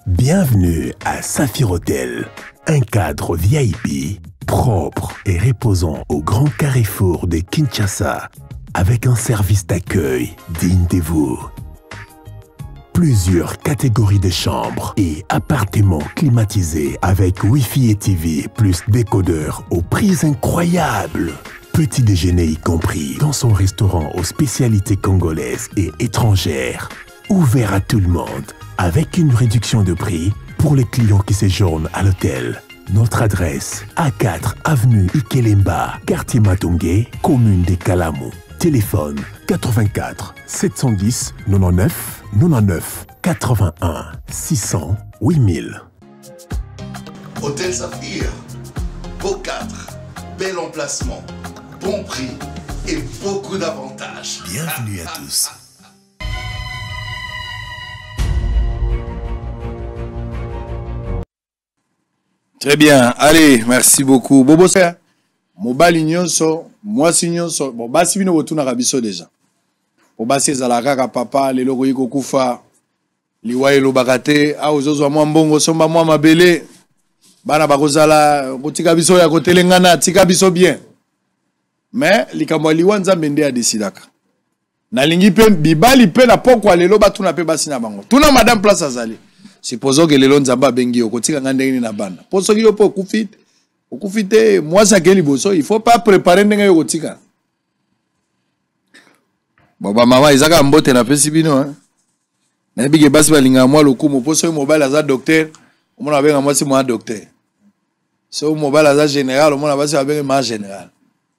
Bienvenue à Saphir Hotel, un cadre VIP, propre et reposant au grand carrefour de Kinshasa, avec un service d'accueil digne de vous. Plusieurs catégories de chambres et appartements climatisés avec Wi-Fi et TV plus décodeur aux prix incroyables. Petit déjeuner y compris dans son restaurant aux spécialités congolaises et étrangères. Ouvert à tout le monde, avec une réduction de prix pour les clients qui séjournent à l'hôtel. Notre adresse, A4 avenue Ikelemba, quartier Matongé, commune des Kalamou. Téléphone 84 710 99 99 81 600 8000. Hôtel Saphir, beau cadre, bel emplacement, bon prix et beaucoup d'avantages. Bienvenue à tous. Très bien, allez, merci beaucoup. Bobo, mobali nyonso, mwasi nyonso, bon, basi bino botuna kabiso déjà. Bo basi ezalaka ka papa, lelo koyiko kufa, liwa elo bakate, a ozozo mwa mbongo, somba mwa mabele, bana bakozala, kotika biso ya kotelengana, tika biso bien. Mais, likamwa liwa nzambe nde a desidaka. Na lingi pe, bibali pe na pokwa lelo batuna pe basi na bango. Tuna madame place azali. Supposons que lelo nzamba bengi okotika ngandeni na bana. Poso ki yopo okufite mwasa keli boso, il faut pas préparer ndenga yokotika. Baba mama izaka mbote na pesi bino hein. Na bige basi balinga mwa lokumu poso mobile aza docteur, omona benga mwasi mwa docteur. So mobile aza général, omona basi benga ma général.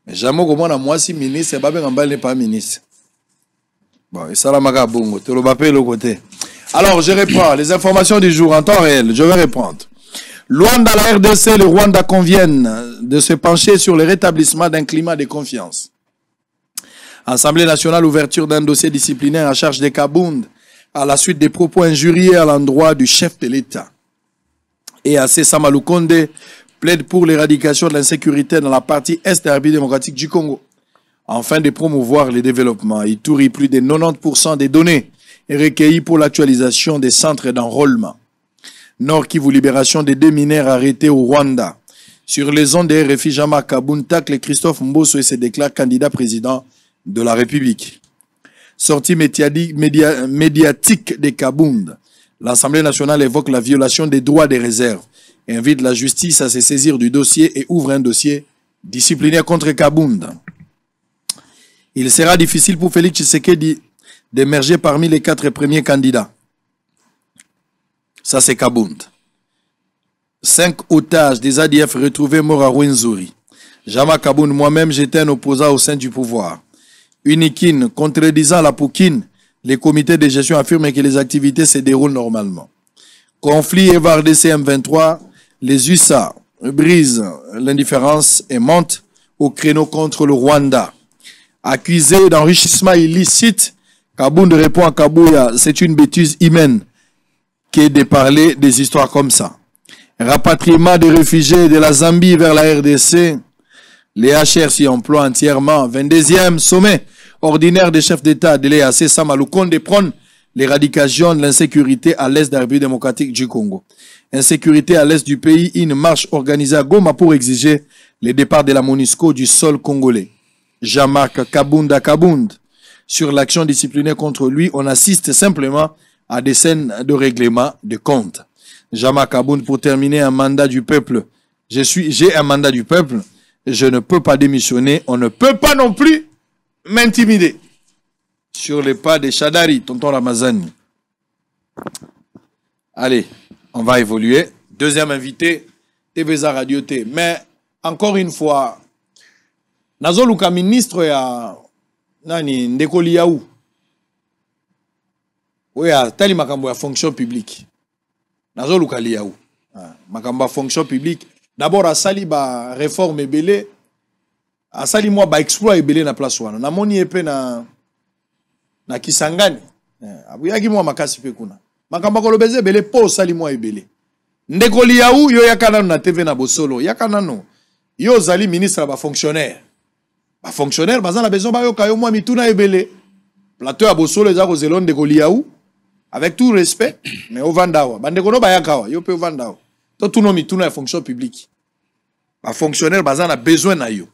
Mais jamais komona mwasi ministre, ba benga mbale pas ministre. Bon, et ça la maka bongo, te lo bape le côté. Alors, je reprends les informations du jour en temps réel. Je vais reprendre. Luanda, la RDC, le Rwanda conviennent de se pencher sur le rétablissement d'un climat de confiance. Assemblée nationale, ouverture d'un dossier disciplinaire à charge de Kabound à la suite des propos injurieux à l'endroit du chef de l'État. Et AC Samalukonde plaide pour l'éradication de l'insécurité dans la partie est de la République démocratique du Congo. Afin de promouvoir le développement, Ituri, plus de 90% des données est recueilli pour l'actualisation des centres d'enrôlement. Nord Kivu, libération des 2 mineurs arrêtés au Rwanda. Sur les ondes des RFI, Jean-Marc Kabound tacle Christophe Mbosso et se déclare candidat président de la République. Sortie médiatique de Kabound. L'Assemblée nationale évoque la violation des droits des réserves, invite la justice à se saisir du dossier et ouvre un dossier disciplinaire contre Kabound. Il sera difficile pour Félix Tshisekedi d'émerger parmi les 4 premiers candidats. Ça, c'est Kabound. 5 otages des ADF retrouvés morts à Rwenzori. Jama Kabound, moi-même, j'étais un opposant au sein du pouvoir. Unikin, contredisant la Poukine, les comités de gestion affirment que les activités se déroulent normalement. Conflit EVAR-DC M23, les USA brisent l'indifférence et montent au créneau contre le Rwanda. Accusé d'enrichissement illicite, Kabound répond à Kabouya, c'est une bêtise humaine que de parler des histoires comme ça. Rapatriement des réfugiés de la Zambie vers la RDC, les HR s'y emploient entièrement. 22e sommet ordinaire des chefs d'État de l'EAC Samalukonde prône l'éradication de l'insécurité à l'est de la République démocratique du Congo. Insécurité à l'est du pays, une marche organisée à Goma pour exiger le départ de la MONUSCO du sol congolais. Jean-Marc Kabound. Sur l'action disciplinaire contre lui, on assiste simplement à des scènes de règlement de compte. Jean-Marc Kabound, pour terminer un mandat du peuple. J'ai un mandat du peuple. Je ne peux pas démissionner. On ne peut pas non plus m'intimider. Sur les pas de Chadari, tonton Ramazani. Allez, on va évoluer. Deuxième invité, TVza Radio T. Mais, encore une fois, Nazoluka ministre ya Nani Ndeko Liaou. Oui, tali makambo ya fonction publique. Nazoluka Liaou. Makambo ya fonction publique. D'abord, asali ba réforme ebele. Asali moi ba exploit ebele na place wana. Na moni epe na Kisangani. Abuyaki moi makasi pe kuna. Makambo kolobeze ebele po sali moi ebele. Ndeko Liaou yo yakana na TV na Bosolo. Yakana no. Yo zali ministre ba fonctionnaire. Ba fonctionnaire bazana besoin ba yo kayo moi mituna ebele. Plateau ya Bosolo eza ko zelon Ndeko Liaou. avec tout respect, mais au Vandawa. Bandekono Bayakawa, yo pe au Vandawa. Tout le monde est fonction publique. Les fonctionnaires ont besoin de yo.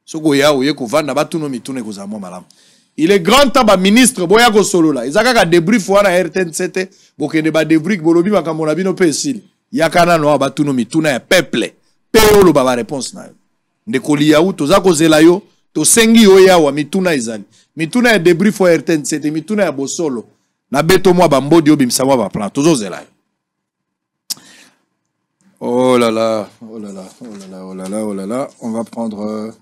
Soko ya oye ko vanda ba tout le monde est malam. Il est grand temps ba ministre boya ko solo là. Ils ont débrief wana RTNCT, bokende ba débrief bolobi makamona bino pe esili. Yakana no ba tout le monde est peuple. Pe lo ba réponse na yo. Ndekoli ya u toza ko zela yo, to sengi yo ya wa mituna izali. Mituna ya débrief wa RTNCT, mituna ya bosolo. Na beto mwa bambodi yo bimsa mwa ba plan. Tozo zela. Oh là là, oh là là, oh là là, oh là là, oh là là. On va prendre.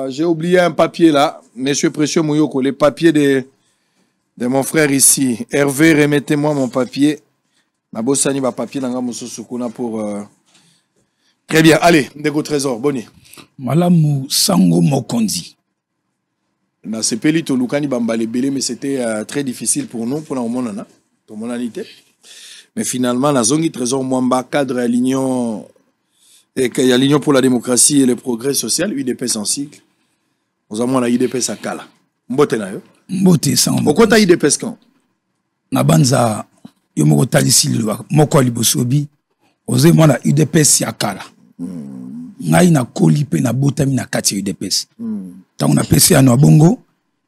J'ai oublié un papier là, Monsieur Précieux Mouyoko, les papiers de mon frère ici. Hervé, remettez-moi mon papier. Nabosani va papier dans mon sous-soukuna pour. Très bien, allez, Ndeko Trésor, boni. Malamu Sango Mokondi. Na sepeli to lukani bambale belé, mais c'était très difficile pour nous, pour la monana, pour mon anité. Mais finalement, la zone Trésor Mwamba cadre à l'Union et qu'il y a l'Union pour la démocratie et le progrès social, UDPS en cycle. Nous avons la UDPS à Kala. Mbote na yo. Mbote sans. Pourquoi t'as UDPS quand? Na banza yomoko talisi lwa moko libosobi. Oze mwana UDPS ya Kala. Ngai na kolipe na botami na kati UDPS. Tant on a PC à Noabongo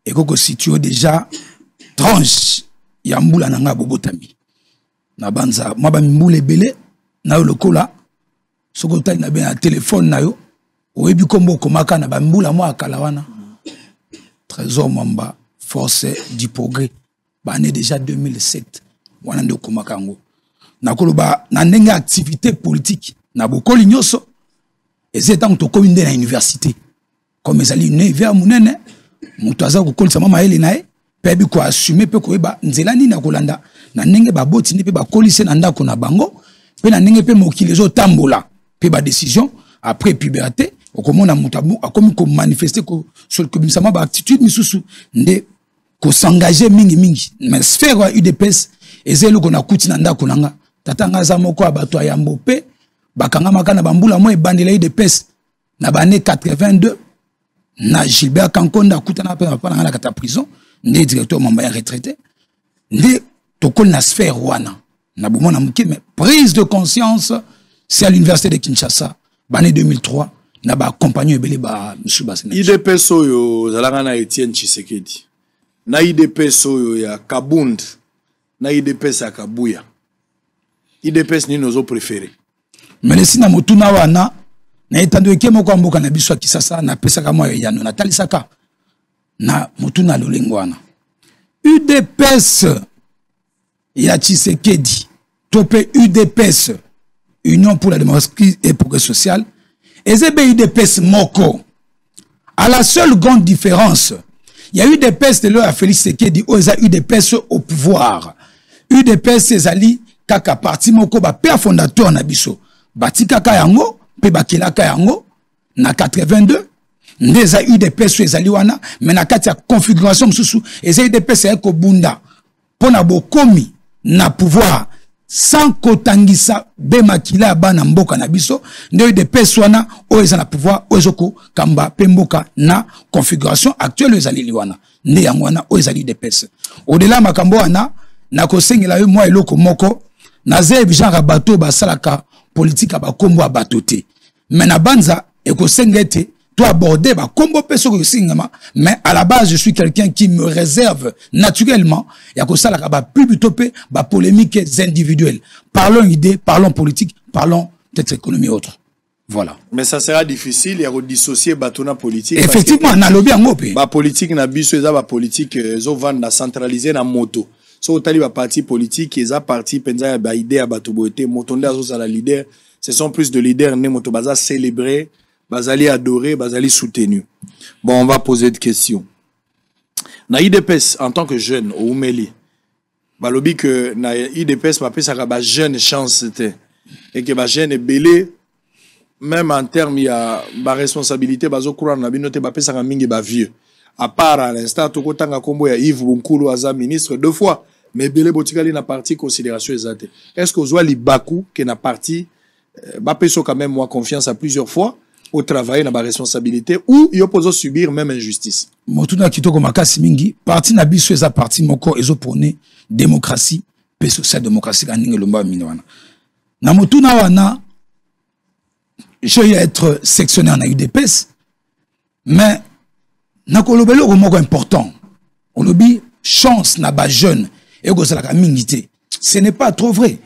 et koko situé déjà tranche ya mbula na nga botami. Na banza maba mbule belé na yo lokola soko tali na ben na téléphone na yo oyebi kombo komaka na ba mbula mwa akala wana Trésor Mwamba force du progrès ba né déjà 2007 wana ndo komaka ngo na koloba na ndenge activité politique na bokoli nyoso ezeta to kominde na université comme ezali une vers munene mutu aza kokolisa mama ele nae pebi ko assumer pe ko eba nzela nini na kolanda na ndenge ba boti ni pe ba kolise na ndako na bango pe na ndenge pe mokili zo tambola pe ba décision après puberté okomona mutabu akomi ko manifester ko sur ko bisama ba attitude misusu nde ko s'engager mingi mais sphère wa UDPS ezelo ko na kuti na ndako nanga tatanga za moko abato ayambo pe bakanga makana bambula mo ebandela UDPS na ba année 82 na Gilbert Kankonda kutana pe pa na kata prison nde directeur Mwamba ya retraité nde tokol na sphère wana na bomona muke mais prise de conscience c'est à l'université de Kinshasa l'année 2003 na ba accompagné ebele ba monsieur Basena IDPS oyo zalanga na Etienne Tshisekedi na IDPS oyo ya Kabund na IDPS ya Kabuya IDPS ni nozo préféré mais le sina motuna wana na etando ekemo kwa mboka na biso Kisasa na pesaka mwa yano na talisaka na motuna lolengo wana UDPS ya Tshisekedi topé UDPS Union pour la démocratie et progrès social et zebe UDPS moko à la seule grande différence il y a eu des UDPS de l'heure à Félix Tshisekedi ou il y a UDPS au pouvoir UDPS ezali kaka parti moko ba père fondateur na biso batika ka yango pe bakela ka yango na 82 ndeza UDPS ezali wana mais na kati ya configuration msusu eza UDPS ya ko bunda pona bokomi na pouvoir sans kotangisa be makila bana mboka na biso nde UDPS wana o eza na pouvoir ozoko kamba pe mboka na configuration actuelle ezali liwana nde yango wana o ezali UDPS au-delà makambo wana na kosengela yo mwa eloko moko na zebi genre bateau basalaka politique ba kombo abato te mais na banza e kosengete to aborder ba kombo peso ko singama mais à la base je suis quelqu'un qui me réserve naturellement ya ko salaka ba plutôt pe ba polémiques individuelles parlons idée parlons politique parlons peut-être économie autre voilà mais ça sera difficile ya ko dissocier batona politique effectivement na lobby ngo pe ba politique na biso eza ba politique zo vanda centraliser na moto so otali ba parti politique eza parti penza ya ba idée ya bato boete motonde azo za la leader ce sont plus de leaders né moto baza célébrer bazali adorer bazali soutenu. Bon, on va poser des questions. Na IDPS en tant que jeune au Oumeli balobi que na IDPS m'a ça ba jeune chance c'était et que ba jeune est belé même en termes il y a ba responsabilité bazo courant na binote ba pesa mingi ba vieux à part à l'instant to kotanga kombo ya Yves Bonkulu aza ministre 2 fois mais belé botikali na partie considération exacte est-ce que ozwa libaku que na partie ba peso quand même moi confiance à plusieurs fois au travail dans ma responsabilité ou il peut subir même injustice. Motuna kitoko makasi mingi parti na biso eza parti moko ezo prôner démocratie pe social démocratie kaninga lomba minwana. Na motuna wana je vais être sectionnaire na UDPS mais na kolobelo ko moko important. On lobi chance na ba jeune et ko sala ka mingité. Ce n'est pas trop vrai.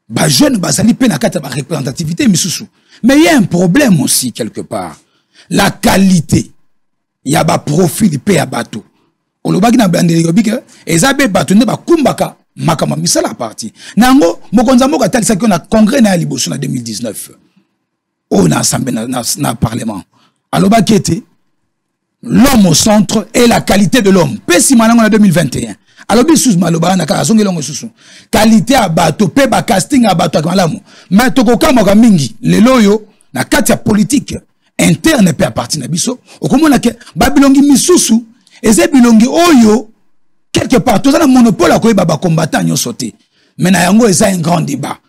Ba jeune bazali pe na kata ba représentativité misusu. Mais il y a un problème aussi quelque part. La qualité. Il y a ba profil pe ya bato. On lo baki na bandeli yobike ezabe bato ne ba kumbaka makama misala parti. Nango mokonza moko talisa ki na congrès na liboso na 2019. On a assemblée na parlement. Alors baki était l'homme au centre et la qualité de l'homme. Pesi manango na 2021. Alors bisous maloba na ka zongelongo susu. Qualité à bato pe ba casting à bato akalamu. Mais tokoka moka mingi lelo yo na kati ya politique interne pe a parti na biso. Okomona ke babilongi misusu eze bilongi oyo quelque part tous na monopole akoy ba combattant nyonso te. Mais na yango eza un grand débat.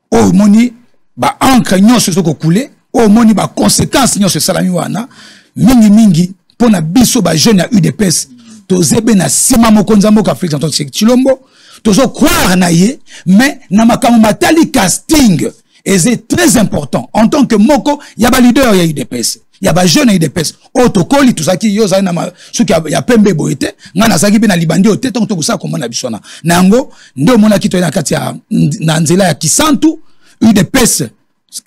O moni ba encre nyonso soko couler, o moni ba conséquences nyonso salami wana mingi pona biso ba jeune ya UDPS. Tozebe na sima mokonza moko Afrique en Chilombo tozo croire na ye mais na makambo matali casting et c'est très important en tant que moko ya ba leader ya UDPS ya ba jeune ya UDPS otokoli tuzaki yo za na suki ya pembe boete ngana saki be na libandi ote to kusa ko mona bisona nango ndio mona kito na kati ya na nzela ya Kisantu UDPS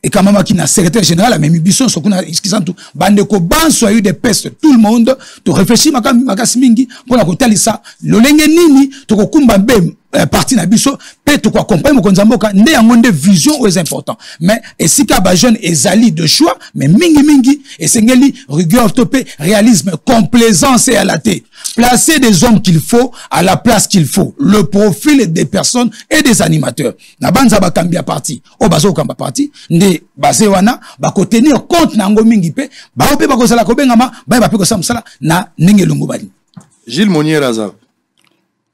et quand même qui n'a secrétaire général mais Mibison sokuna Kisantu bande ko banso a eu des pestes tout le monde to réfléchir makasi mingi pona ko talisa lolenge nini to ko kumba mbe parti na biso pe to ko accompagner mokonza mboka nde yango nde vision est important mais esika ba jeune ezali de choix mais mingi et sengeli rigueur topé réalisme complaisance et à la tête placer des hommes qu'il faut à la place qu'il faut le profil des personnes et des animateurs na banza ba kambia parti o bazo kamba parti nde basé wana ba ko tenir compte na ngo mingi pe ba pe ba ko sala ko bengama ba pe ko samsala na ningelungu bali Gilles Monnier Razab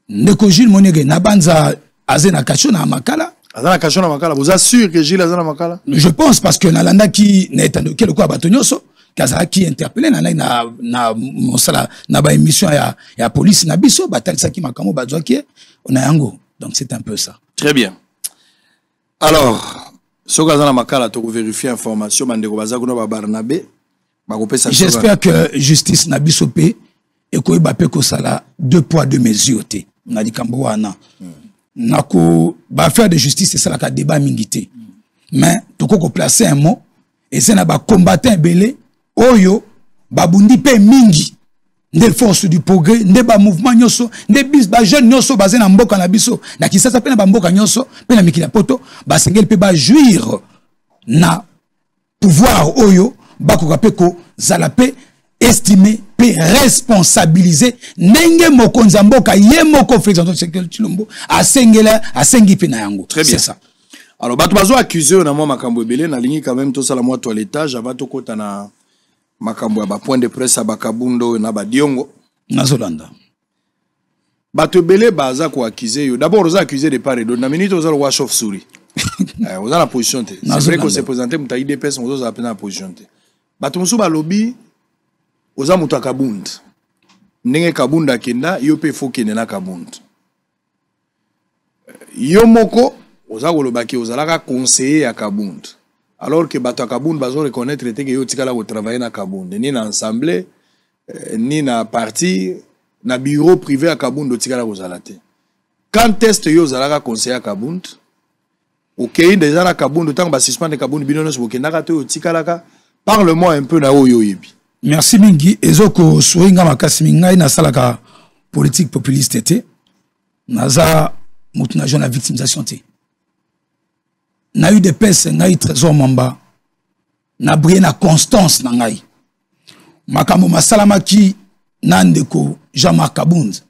ndeko Gilles Monnier na banza azena kachona makala azana kachona makala vous assure que Gilles azana makala je pense parce que nalanda ki neta de quel quoi batonyoso kaza ki interpellé na mosala na ba émission ya police na biso batalisa ki makamo bazwa ki on a yango donc c'est un peu ça très bien alors so kaza na makala to vérifier information bandeko bazako no ba Barnabé ba ko pesa j'espère que justice na biso pe et ko ba pe ko sala 2 poids 2 mesures te na likambo wana nako ba faire de justice c'est ça la débat mingité mais to ko placer un mot et c'est na ba combattant belé oyo babundi pe mingi nde force du progrès nde ba mouvement nyoso nde bis ba jeune nyoso basé na mboka na biso na kisasa pe na ba mboka nyoso pe na mikila poto ba sengel pe ba jouir na pouvoir oyo ba ko kapeko zala pe estimer pe responsabiliser nenge mokonza mboka ye moko président Sekelo Chilombo asengi pe na yango c'est ça. Alors bato bazo accuser na mo makambo ebele na lingi quand même to sala mo toilettage avant to kota na makambo ya ba point de presse ba Kabundo na ba Diongo na Zolanda bato ebele baza ko accuser yo d'abord oza accuser de part et d'autre na minute oza le wash of souris oza la position te c'est vrai qu'on s'est présenté muta IDPS oza apena la position te bato musu ba lobby oza muta Kabund ndenge Kabunda kenda yo pe fo kende na Kabund yo moko oza kolobaki ozalaka conseiller ya Kabund alors que bato Kabund bazo reconnaître que yo tikala ko travailler na Kabund ni na assemblée ni na parti na bureau privé à Kabund tikala ko zalate quand est yo ozalaka conseiller à Kabund OK déjà na Kabund tant ba suspendre Kabund binono so kendaka to tikalaka parle-moi un peu na oyo yebi. Merci mingi ezoko souinga makasi mingai na salaka politique populiste te naza mutuna jeune victimisation te na eu des pèses ngai trésor mamba na briller na constance na ngai makambo masalama ki nandeko Jean-Marc Kabund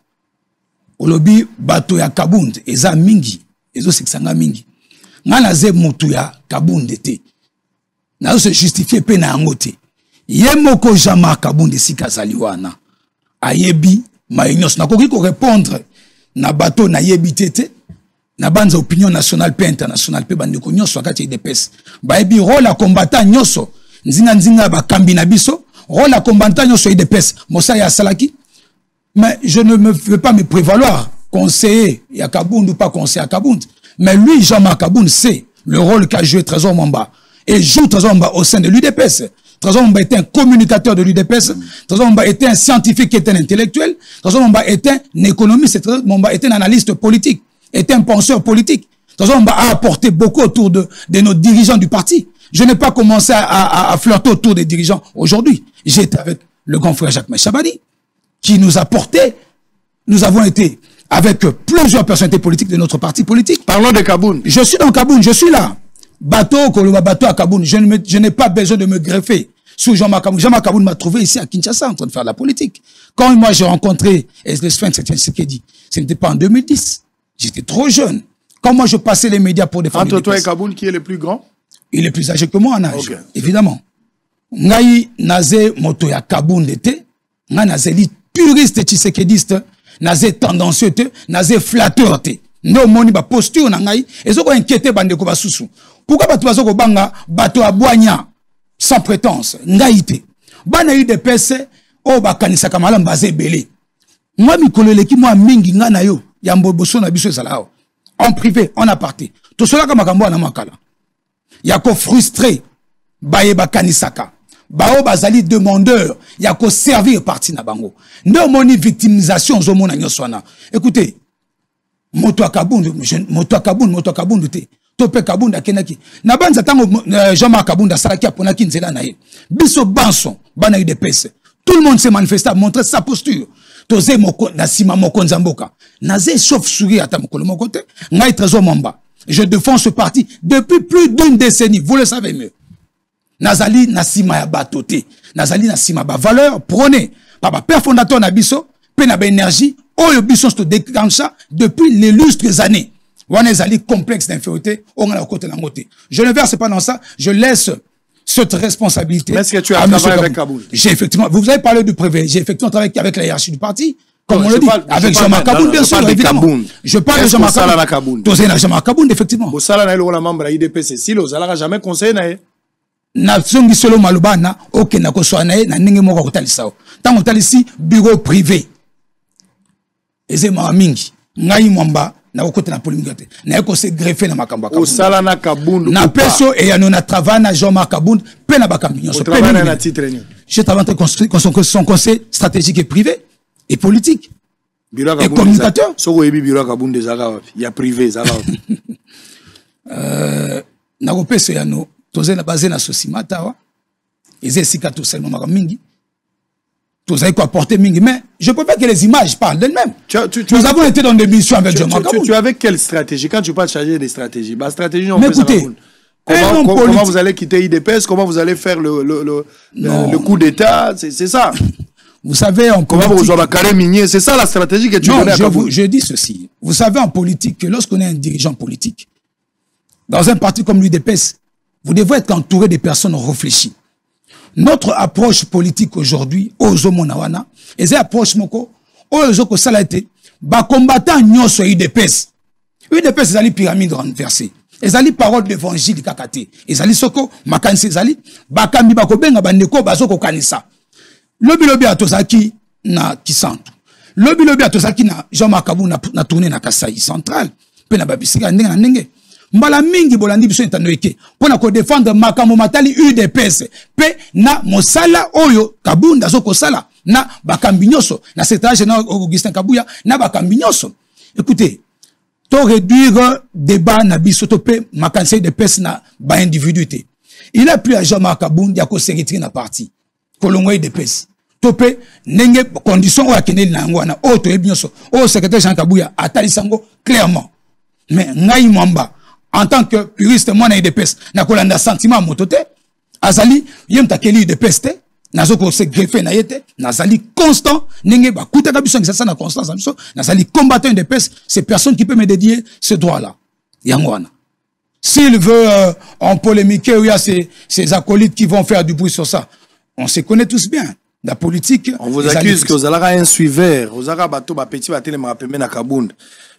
olobi bato ya Kabund eza mingi ezo seksanga mingi ngana ze mutu ya Kabund te na se justifier pe na yango te ye moko Jean-Marc Kabund esika zali wana ayebi maïnyos nakoki ko répondre na bato na yebi tete na banza opinion nationale pe internationale pe bandeko nyonso akati de pes ba ebi rôle à combattant nyonso nzinga ba kambi na biso rôle la combattant sur UDPS Mossa ya salaki mais je ne me veux pas me prévaloir conseiller ya Kabound ou pas conseiller à Kabound mais lui Jean-Marc Kabound sait le rôle qu'a joué Trésor Mamba et joue Trésor Mamba au sein de l'UDPS. Trésor Mamba était un communicateur de l'UDPS. Trésor Mamba était un scientifique, était un intellectuel. Trésor Mamba était un économiste. Trésor Mamba était un analyste politique, était un penseur politique. Trésor Mamba a apporté beaucoup autour de nos dirigeants du parti. Je n'ai pas commencé à flirter autour des dirigeants aujourd'hui. J'étais avec le grand frère Jacques Chabani, qui nous a porté. Nous avons été avec plusieurs personnalités politiques de notre parti politique. Parlons de Kabound. Je suis dans Kabound, je suis là. Bateau, Koloba, bateau à Kabound. Je n'ai pas besoin de me greffer sur Jean-Marc Kabound. Jean-Marc Kabound m'a trouvé ici à Kinshasa en train de faire de la politique. Quand moi j'ai rencontré Sven Tshisekedi, ce n'était pas en 2010. J'étais trop jeune. Quand moi je passais les médias pour défendre. Entre toi et Kabound, qui est le plus grand? Il est plus âgé que moi en âge, okay. Évidemment. Ngai naze moto ya Kabound était, ngai naze li puriste tshisekediste, naze tendancieux te, naze flatteur te. No moni ba posture na ngai, ezoko inquiéter bandeko basusu. Pourquoi bato bazoko banga bato abwanya sans prétense, ngai te. Bana UDPS o bakanisa kamala mbaze belé. Moi mikolo leki moi mingi nga na yo, ya mboboso na biso ezalao. En privé, en aparté. To cela ka makambo na makala. Yako frustré, baye bakanisaka. Bao bazali demandeur, yako servir parti na bango. No moni victimisation zo mona nyoswana. Écoutez, moto Kabound te. Tope Kabound akenaki. Na banza tango Jean-Marc Kabound asalaki aponaki nzela na ye. Biso banson, bana UDPS. Tout le monde s'est manifesté, a montré sa posture. Toze moko na sima moko nzamboka. Naze chauve-souris ata mokolo moko te. Ngai Trésor Mamba. Je défends ce parti depuis plus d'une décennie, vous le savez mieux. Nazali nasima ya batote, nazali nasima ba valeur prôné par ba père fondateur na biso, pe na ba énergie, oyo biso sto déclencha depuis les lustres années. Wana ezali complexe d'infériorité, on a côté la moté. Je ne verse pas dans ça, je laisse cette responsabilité. Est-ce que tu as travaillé avec Kabound? J'ai effectivement, vous avez parlé du privé, j'ai effectivement travaillé avec la hiérarchie du parti. Comme on le dit, avec Jean-Marc Kabound, bien sûr, évidemment. Je parle de Jean-Marc Kabound. Tosé na Jean-Marc Kabound, effectivement. Bosala na le membre de l'IDPS, si l'os n'a jamais conseillé na na songi solo malubana, ok na koswana na ninge moko kotalisa. Tant kotalisi bureau privé. Eze ma mingi, ngai mwamba na kote na polimigate. Na ko se greffer na makamba Kabound. Osala na Kabound. Na peso et ya na travail na Jean-Marc Kabound, pe na bakambinyo. So pe na titre ni. Je travaille en son conseil stratégique et privé. Et politique. Et communicateur. Il y a privé. Nagopeso yano, toze na basé na sosimata wa. Eze sika tout seulement mingi. Toze ko apporter mingi, mais je peux pas que les images parlent d'elles-mêmes. Nous avons été dans des missions avec Jean-Marc Kabound. Tu avais quelle stratégie? Quand tu parles de changer des stratégies, bah stratégie on mais écoutez, comment vous allez quitter IDPS? Comment vous allez faire le coup d'état? C'est ça. Vous savez, en politique... C'est ça la stratégie que tu donnes à Kabound. Je dis ceci. Vous savez, en politique, que lorsqu'on est un dirigeant politique, dans un parti comme l'UDPS, vous devez être entouré de personnes réfléchies. Notre approche politique aujourd'hui, aux Omonawana, et cette approche moko, aux Ozoko Salate, ba combattant nyoso UDPS. UDPS, c'est la pyramide renversée. Ezali parole d'évangile kakate. Ezali soko, makansi ezali, bakambi bakobenga bandeko bazoko kanisa. Lobi atozaki na Kisantu. Lobi atozaki na Jean-Marc Kabound na tourné na Kasai central. Pe na babisika ndenge na ndenge. Mbala mingi bolandi biso intanoike. Pona ko défendre makambo matali UDPS. Pe na mosala oyo Kabound azoko sala na bakambi nyoso. Na secrétaire général Augustin Kabuya na bakambi nyoso. Écoutez, to réduire débat na biso to pe makansi de pes na ba individuité. Il a plu à Jean-Marc Kabound ya ko se retirer na parti. Kolongwe de pes. Topé, nenge condition ou akene l'angwana, o to ebionso, o secrétaire Jean Kabuya, atali sango clairement. Mais ngai mwamba, en tant que puriste, moi na UDPS, na kolanda sentiment motote, azali, yem takeli UDPS te, nazoko se greffe na yete, nazali constant, nenge ba kuta kabiso ngisa na constance amso, nazali combattant UDPS, c'est personne qui peut me dédier ce droit-là. Yangwana. S'il veut en polémiquer, où il y a ces acolytes qui vont faire du bruit sur ça, on se connaît tous bien. La politique. On vous accuse que vous avez un suiveur, vous avez un petit bateau, mais na Kabound.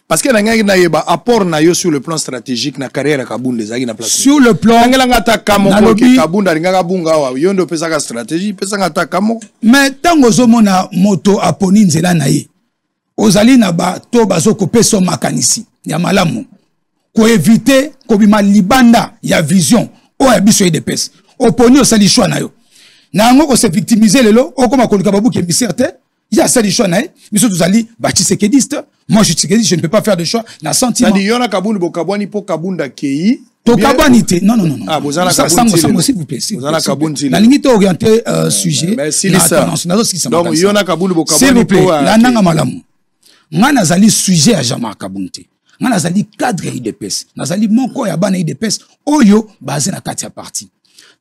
parce que nangaki na yeba apport na yo sur le plan stratégique na carrière ya Kabunda ezaki na place. Sur le plan nangela ngata kamo ko Kabunda lingaka bunga wa yo ndo pesa ka stratégie pesa ngata kamo. Mais tango zomona moto aponi nzela na ye. Ozali na ba to bazoko peso makanisi ya malamu. Ko éviter ko bima libanda ya vision o ya biso IDPS. Oponi osali choix na yo. Na ngo ko se victimiser lelo okoma ko lukababu ke miserte. Il y a ça des choix, mais surtout Zali, Tshisekedi. Moi, je suis je ne peux pas faire de choix. Na sentiment. Il y en a Kabunda Bokabwani pour Kabunda Kei. To Kabwani te. Non. Ah, vous en avez Kabunda, s'il vous plaît. Vous en avez Kabunda. La ligne orientée sujet. Merci Lisa. Donc, il y en a Kabunda Bokabwani. S'il vous plaît. La nanga malamu. Ngana Zali sujet à Jama Kabunte. Ngana Zali cadre IDPS. Nazali moko ya bana IDPS. Oyo basé na katia parti.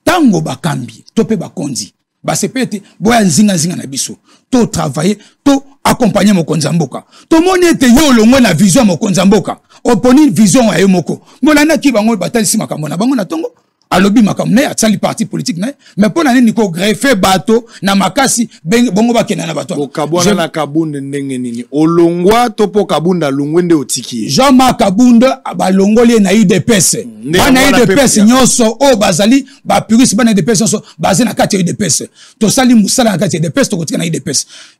Tango bakambi. Tope bakondi. Bah c'est peut-être boya nzinga na biso to travailler to accompagner mokonzi mboka to monete yo longo na vision mokonzi mboka oponi vision ya yo moko molana ki bango batali makambo na bango na tongo alobi makambo na atali parti politique na mais pona nini ko greffer bato na makasi bongo bakena na bato Bokabwana na Kabunda ndenge nini olongwa to po Kabunda longwende otiki Jean-Marc Kabunda balongoli na UDPS bana UDPS nyoso o bazali ba puriste bana UDPS nyoso bazé na kati UDPS to sali musala na kati UDPS to kotika na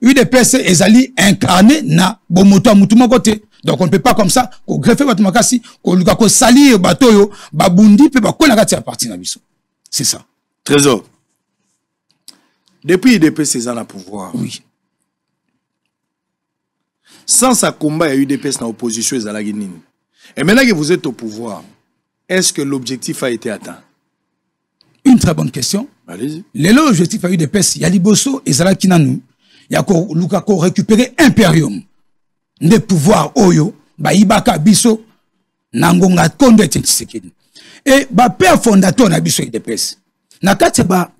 UDPS ezali incarné na bomoto mutu moko te. Donc on ne peut pas comme ça ko greffer bato makasi ko luka ko salir bato yo babundi pe bakola kati ya parti na biso. C'est ça. Trésor. Depuis UDPS est en pouvoir. Oui. Sans sa combat, il y a eu des UDPS dans l'opposition. Et maintenant que vous êtes au pouvoir, est-ce que l'objectif a été atteint? Une très bonne question. Allez-y. L'objectif a eu des UDPS. Il y a Liboso et Zala Kinanu. Il y a Luka ko récupérer Imperium. De pouvoir Oyo. Ba Ibaka Biso. Nangonga Kondo et Tshisekedi. Et ba père fondateur na biso UDPS. Na kati ba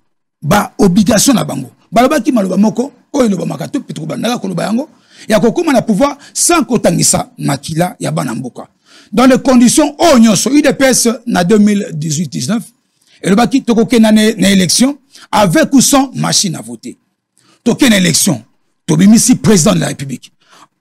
obligation na bango. Baloba ki maloba moko. Oyo loba makato pitro bandaka koloba yango. Ya kokoma na pouvoir sans kotangisa makila ya bana mboka. Dans les conditions onyoso UDPS na 2018-19 et le baki tokoke na élection avec ou sans machine à voter. Toke na élection tobimisi président de la République.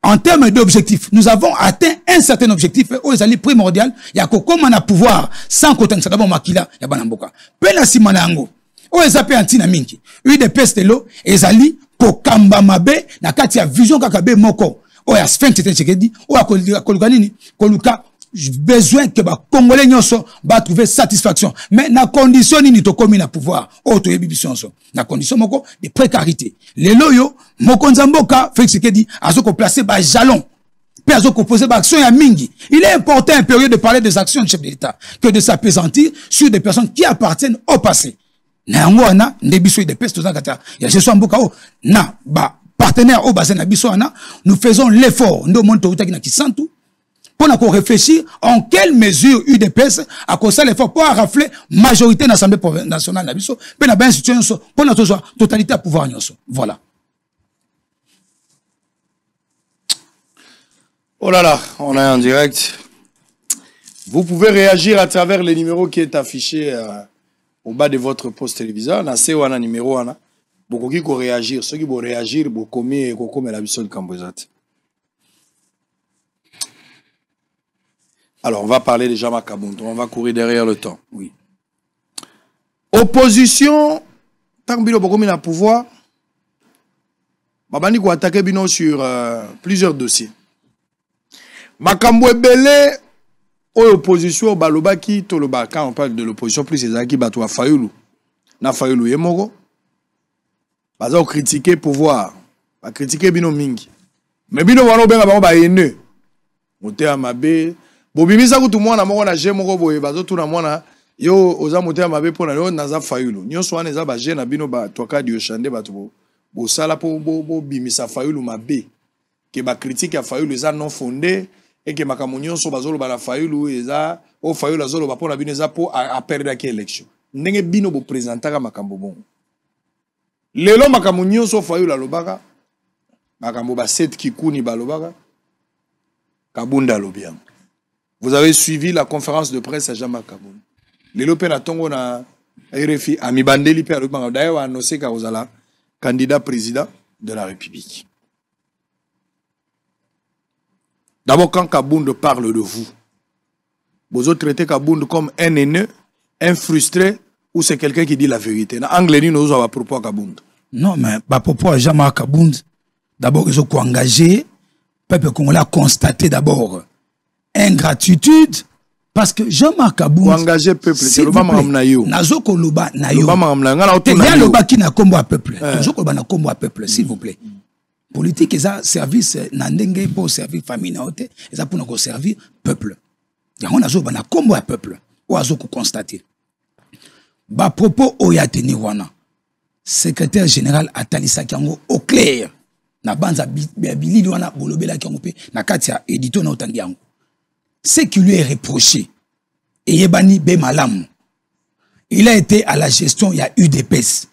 En termes d'objectifs, nous avons atteint un certain objectif aux alliés primordial. Ya kokoma na pouvoir sans kotangisa d'abord makila ya bana mboka. Pena simana yango. O ezape antina mingi. UDPS telo ezali kokamba mabe na kati ya vision kakabe moko o ya Sphinx Tshisekedi o ya koluka nini koluka besoin que ba congolais nyoso ba trouver satisfaction mais na condition nini to komi na pouvoir o to yebi biso na condition moko de précarité lelo yo mokonza mboka Félix Tshisekedi azoko placer ba jalon pe azoko poser ba action ya mingi. Il est important en période de parler des actions du chef de l'État que de s'appesantir sur des personnes qui appartiennent au passé. Na ngwana ndebiso UDPS toza kata ya gestion mboka o na ba partenaire au bassin na biso ana nous faisons l'effort ndo monto utaki na kisantu pour na ko réfléchir en quelle mesure UDPS a causé l'effort pour rafler majorité na l'Assemblée nationale na biso pe na ba institution pour na tozo totalité à pouvoir nyonso. Voilà. Oh là là, on est en direct. Vous pouvez réagir à travers le numéro qui est affiché au bas de votre poste téléviseur. Na se wana numéro wana. Beaucoup qui ko réagir, ceux qui vont réagir, beaucoup mais la biso de Kambozat. Alors on va parler de Jean-Marc Kabunda, on va courir derrière le temps. Oui. Opposition, tant que bilo beaucoup na pouvoir, babani ko attaquer bino sur plusieurs dossiers. Makambo ebele opposition balobaki toloba quand on parle de l'opposition plus ezaki bato wa Fayulu na Fayulu yemoko baza ko critiquer pouvoir ba critiquer bino mingi mais bino wana benga bango ba ene moté amabe bobimisa kutu mwana moko na je moko boye bazo tuna mwana yo oza moté amabe pona yo naza Fayulu nyonso wana eza ba je na bino ba toka dio chande bato bo sala po bo bimisa Fayulu mabe ke ba critique ya Fayulu eza non fondé et que makamunyo so bazolo bala Fayulu eza o Fayulu azolo ba pona bino eza po a perdre ki élection ndenge bino bo présentaka makambo bon lelo makamunyo so Fayulu alobaka makambo ba set kikuni balobaka Kabunda lobiam. Vous avez suivi la conférence de presse à Jean-Marc Kabunda lelo pe na tongo na RFI amibandeli pe alobaka d'ailleurs annoncé ka ozala candidat président de la République. D'abord, quand Kabound parle de vous, vous traitez Kabound comme un haineux, un frustré, ou c'est quelqu'un qui dit la vérité. En anglais, nous avons à propos de Kabound. Non, mais à propos de Jean-Marc Kabound, d'abord, ils ont engagé, le peuple congolais a constaté d'abord ingratitude, parce que Jean-Marc Kabound. Engagé le peuple, c'est le bama nayo. Nazoko loba nayo. Le bama ngana il y a le bas qui n'a combo à peuple. Nazoko loba na combo à peuple, s'il vous plaît. Politique, ils ont service, nandenge pour servir famille, ils ont pour nous servir peuple. Il y a un combo à peuple. Ou à constater. Ba propos oyateni wana. Secrétaire général Atalisa Kiango au clair. Na banza bilili wana bolobela Kiango pe na katia édito na otangi yango. Ce qui lui est reproché, et Yebani Bemalam, il a été à la gestion, il y a eu des UDPS.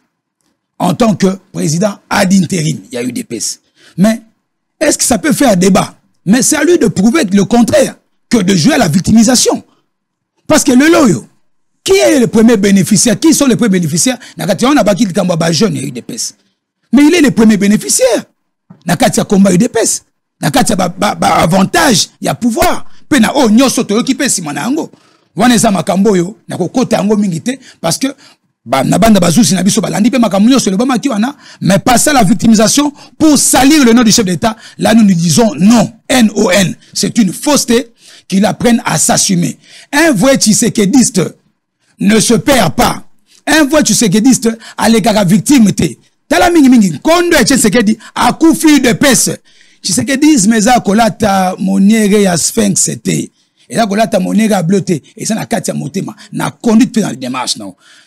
En tant que président ad intérim, il y a eu des UDPS. Mais est-ce que ça peut faire débat? Mais c'est à lui de prouver le contraire, que de jouer à la victimisation. Parce que le loyo, qui est le premier bénéficiaire? Qui sont les premiers bénéficiaires? On a bâti le Kambaba jeune, il y a eu des UDPS. Mais il est le premier bénéficiaire. Nakatia combat UDPS. Nakatia avantage, il y a pouvoir. Pena o nyoso to yoki pe simana yango wana eza makambo yo na kokota yango mingite parce que na banda bazusi na biso balandi pe makambo nyoso le bama ki wana mais passer la victimisation pour salir le nom du chef d'État. Là nous disons non, N-O-N, c'est une fausseté qu'ils apprennent à s'assumer. Un vrai tshisekediste ne se perd pas. Un vrai tshisekediste a les cas victimité. Tala mingi mingi kondo et Tshisekedi a koufi de pèse. Tshisekedi meza kolata moniere ya sphinx c'était et là kolata moniere a bleuté et ça na katia motema na conduite dans la démarche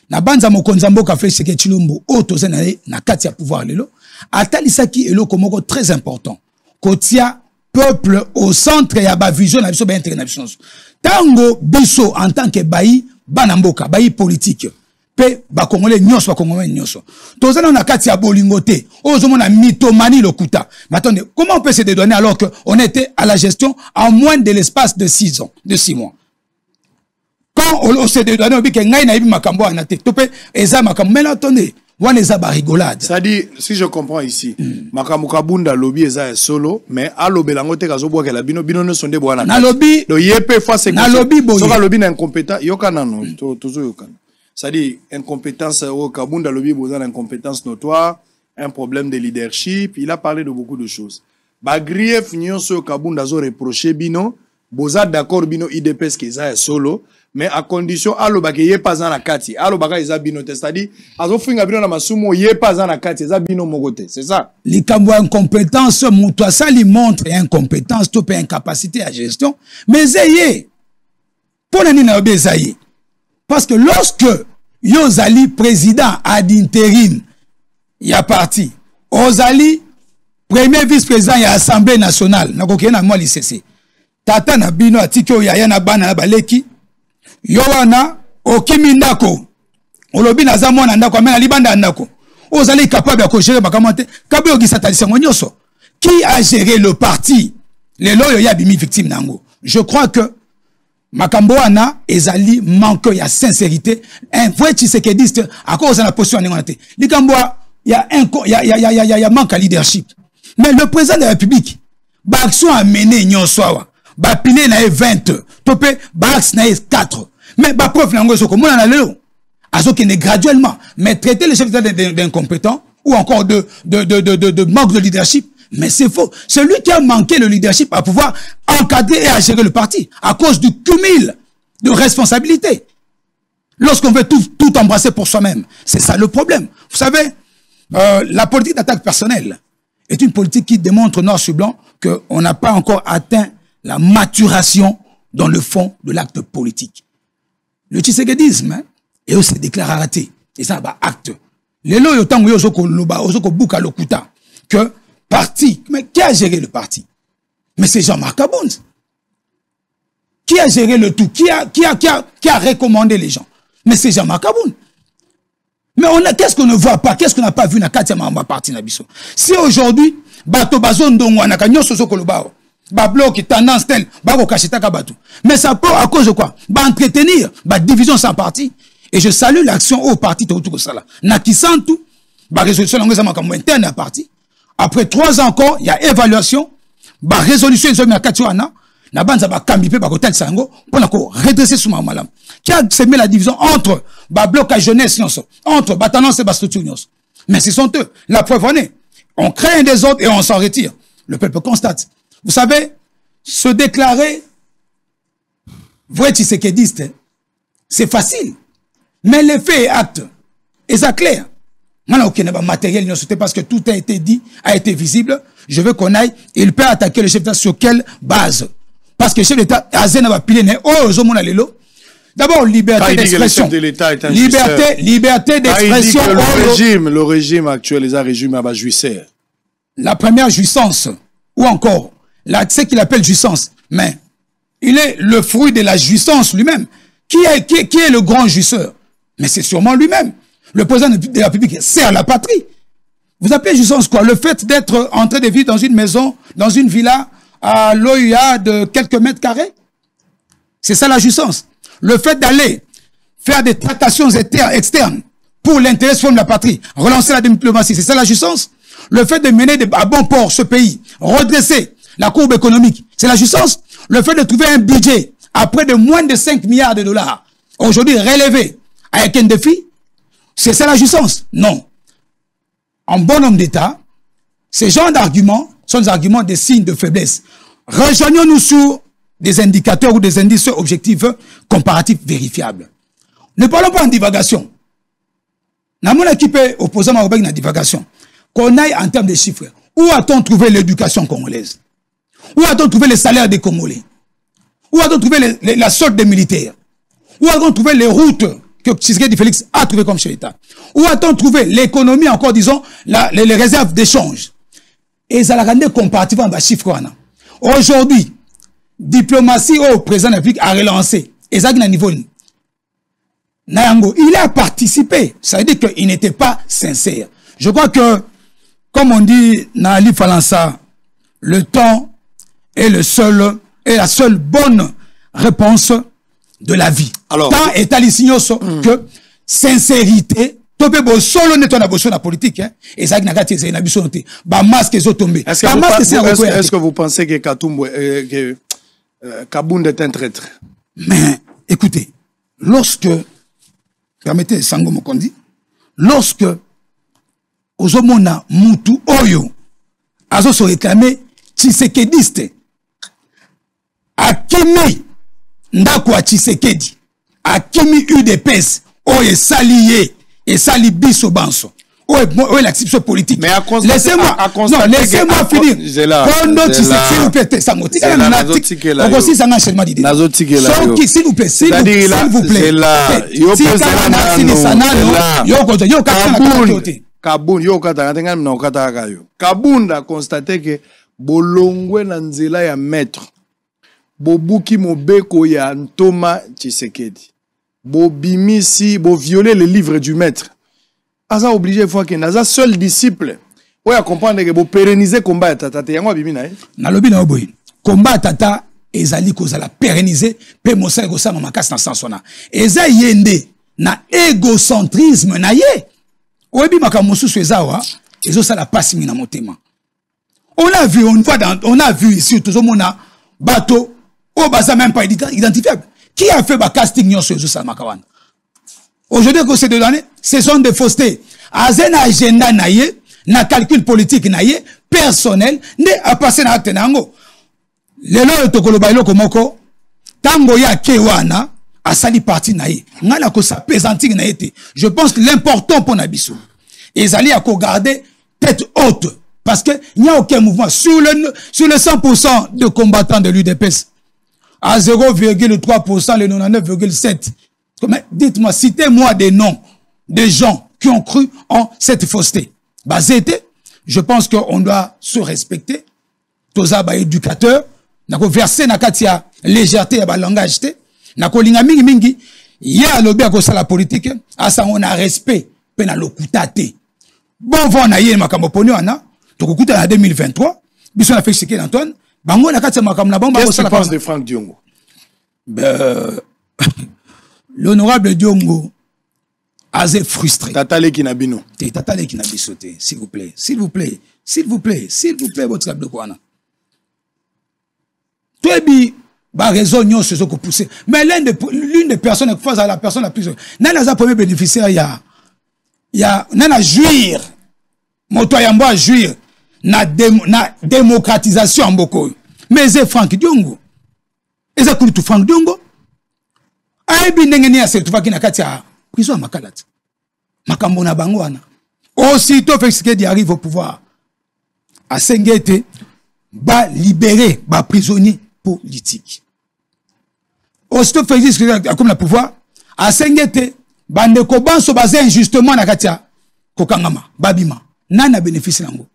na banza mokonza mboka flèche que Chilumbu auto na katia pouvoir lelo atalisaki eloko moko très important kotia peuple au centre ya ba vision na biso ba international tango biso en tant que bayi bana mboka bayi politique pe ba congolais nyonso ba congolais nyonso tozana na kati ya bolingote ozomona mythomanie lokuta. Mais attendez, comment on peut se dédouaner alors que on était à la gestion en moins de l'espace de 6 ans, de 6 mois? Quand on se dédouane, on dit que ngai na ibi makambo anate topé eza makambo. Mais attendez, wana eza ba rigolade. Ça dit, si je comprends ici, makambo kabunda lobby eza solo, mais à lobelango te kazo boa que la bino ne sonde boa na lobby do yepe face na lobby boye. Soka lobby na incompétent, yokana no, tozo yokana. C'est-à-dire, incompétence au Kabunda lobby, besoin d'incompétence notoire, un problème de leadership. Il a parlé de beaucoup de choses. Ba grief nyon so Kabunda zo reproché bino, boza d'accord bino IDPS qui est solo, mais à condition allo ba ke pas en la kati, allo ba ka eza bino, c'est-à-dire azo finga bino na masumo yé pas en la kati, eza bino mogote, c'est ça. Les kambo incompétence, toi ça lui montre incompétence, to pe incapacité à gestion, mais zayé. Pour nani na obezaye. Parce que lorsque Yozali président ad intérim, il y a parti. Ozali premier vice-président de l'Assemblée nationale, na moi l'ICC. Tata na bino atiko ya na bana na baleki. Yowana okimi ndako. Olobi na za mwana ndako amena libanda ndako. Ozali capable de gérer bakamate. Kabe ogisa talisa ngonyoso. Qui a géré le parti? Les loyo ya bimi victime nango. Je crois que makambo wana ezali manque ya sincérité. Un vrai tshisekediste à cause de la position en ngate. Likambo il y a manque à leadership. Mais le président de la République, l'action a mené nyonsoa. Ba pile na 20, topé bax na 4. Mais ba prof nango soko mona na lelo. Azokene graduellement, mais traiter les chefs d'incompétents ou encore de manque de leadership. Mais c'est faux. C'est lui qui a manqué le leadership à pouvoir encadrer et à gérer le parti à cause du cumul de responsabilités. Lorsqu'on veut tout embrasser pour soi-même, c'est ça le problème. Vous savez, la politique d'attaque personnelle est une politique qui démontre noir sur blanc qu'on n'a pas encore atteint la maturation dans le fond de l'acte politique. Le tshisekedisme est aussi déclaraté. Et ça va acte. Les lois yotango yozoko loba ozoko buka lokuta que parti, mais qui a géré le parti? Mais c'est Jean-Marc Kabound. Qui a géré le tout? Qui a recommandé les gens? Mais c'est Jean-Marc Kabound. Mais qu'est-ce qu'on ne voit pas? Qu'est-ce qu'on n'a pas vu dans Katia Mamba parti Nabiso? Si aujourd'hui, bato bazon dongwana kanyo soso kolobao, ba bloc tendance tel, ba ko kachitaka bato. Mais ça peut à cause de quoi? Ba entretenir, ba division sans parti. Et je salue l'action au parti tout ça là. Na kisantu, ba résolution ngeza makambo interne à parti. Après 3 ans encore, il y a évaluation. ba résolution ils ont mis à Katiwana na banza ba kambi pe ba kotal sango pour ko redresser sous malam qui a semé la division entre ba bloc à jeunesse entre batalons et ba structure. Mais ce sont eux la preuve on crée un désordre et on s'en retire. Le peuple constate. Vous savez, se déclarer vrai tshisekédiste, c'est facile. Mais les faits et actes, et ça clair. Maintenant, aucun matériel, parce que tout a été dit, a été visible. Je veux qu'on aille, il peut attaquer le chef d'État sur quelle base? Parce que le chef d'État, Azen va piler, d'abord, liberté d'expression. Liberté d'expression. Le régime actuel, les régimes à jouisseur. La première jouissance, ou encore, ce qu'il appelle jouissance, mais il est le fruit de la jouissance lui-même. Qui est le grand jouisseur? Mais c'est sûrement lui-même. Le président de la République sert la patrie. Vous appelez jouissance quoi? Le fait d'être en train de vivre dans une maison, dans une villa à l'OUA de quelques mètres carrés? C'est ça la jouissance. Le fait d'aller faire des tractations externes pour l'intérêt de la patrie, relancer la diplomatie, c'est ça la jouissance. Le fait de mener à bon port ce pays, redresser la courbe économique, c'est la jouissance. Le fait de trouver un budget à près de moins de 5 milliards de dollars, aujourd'hui relevé avec un défi, c'est ça la jouissance. Non. En bon homme d'État, ces genres d'arguments sont des arguments des signes de faiblesse. Rejoignons-nous sur des indicateurs ou des indices objectifs comparatifs vérifiables. Ne parlons pas en divagation. Dans mon équipe opposant à la divagation, qu'on aille en termes de chiffres. Où a-t-on trouvé l'éducation congolaise? Où a-t-on trouvé les salaires des Congolais? Où a-t-on trouvé la solde des militaires? Où a-t-on trouvé les routes que Tshisekedi Félix a trouvées comme chez l'État? Où a-t-on trouvé l'économie, encore disons, les réserves d'échange? Et ça l'a rendu comparatif en chiffres. Aujourd'hui, diplomatie au président de la République a relancé. Et ça, à niveau Nayango, il a participé. Ça veut dire qu'il n'était pas sincère. Je crois que, comme on dit Nali Falansa, le temps est la seule bonne réponse de la vie. Alors, tant est à l'issigno que sincérité, solo n'est pas la politique, et ça n'a pas été masque est tombé. Est-ce que vous pensez que Kabound est un traître? Mais écoutez, lorsque, permettez Sango Mokondi, lorsque Ozomona Moutou Oyo Azo se réclamé Tshisekediste Akimi Ndakwa Tshisekedi Akimi UDPS Oye Saliye et Sali Biso Banso Oye l'acception politique. Laissez-moi finir. S'il vous plaît, s'il vous plaît. Kabound a constaté que Bolongwe na nzela ya maître Bobuki Mobeko ya Ntoma Tshisekedi Bobimisi bo violer le livre du maître. Asa obligé fois que naza seul disciple oya comprendre que bo pérenniser combat ya tata yango abimi na na lobi na boy combat tata ezali kozala pérenniser pe mosala ko sama makasi na sansona eza yende na égocentrisme na ye. Oyebi makamosu suezawa ezo sala passe mina motema. On a vu ici tout le monde a bateau au baza même pas identifiable. Qui a fait ba casting nyon sur ezo makawana? Aujourd'hui que c'est de l'année, ce sont des faussetés. Azen agenda naie, na calcul politique naie, personnel, ne a passé na acte nango. Lelo tokolo bailo komoko tango ya kewana a sali parti naie. Ngala ko sa pesantique naie te. Je pense que l'important pour Nabiso, ils allaient à garder tête haute. Parce qu'il n'y a aucun mouvement. Sur le 100% de combattants de l'UDPS, à 0,3%, le 99,7%. Dites-moi, citez-moi des noms de gens qui ont cru en cette fausseté. Je pense qu'on doit se respecter. Toza ba éducateur, nako verser na katia légèreté ya ba langage te, nako linga mingi mingi, ya lobi ko sala politique, asa on a respect pe na lokuta te. Bon vent na ye makambo poni wana, to kokuta na 2023, biso na fait Tshisekedi Antoine, bango na katia makambo na bango. Qu'est-ce que tu penses de Franck Diongo? L'honorable Diongo a été frustré. Tatale Kinabino. Tatale Kinabisote, s'il vous plaît. S'il vous plaît. S'il vous plaît. S'il vous plaît, votre table de quoi? Toi, bah raison non c'est ce que pousser. Mais l'une des personnes face à la personne la plus n'a pas premier bénéficiaire il y a n'a jouir moto yamba jouir na démocratisation en boko. Mais c'est Franck Diongo. Et ça coûte tout Franck Diongo. Aibi ndengeni ya setu fakina kati ya prison makalati. Makambo na bango wana. Aussitôt Félix Tshisekedi arrive au pouvoir. À Sengete ba libérer ba prisonnier politique. Aussitôt Félix Tshisekedi comme le pouvoir à Sengete bandeko banso basé injustement na katia kokangama babima nana bénéfice nango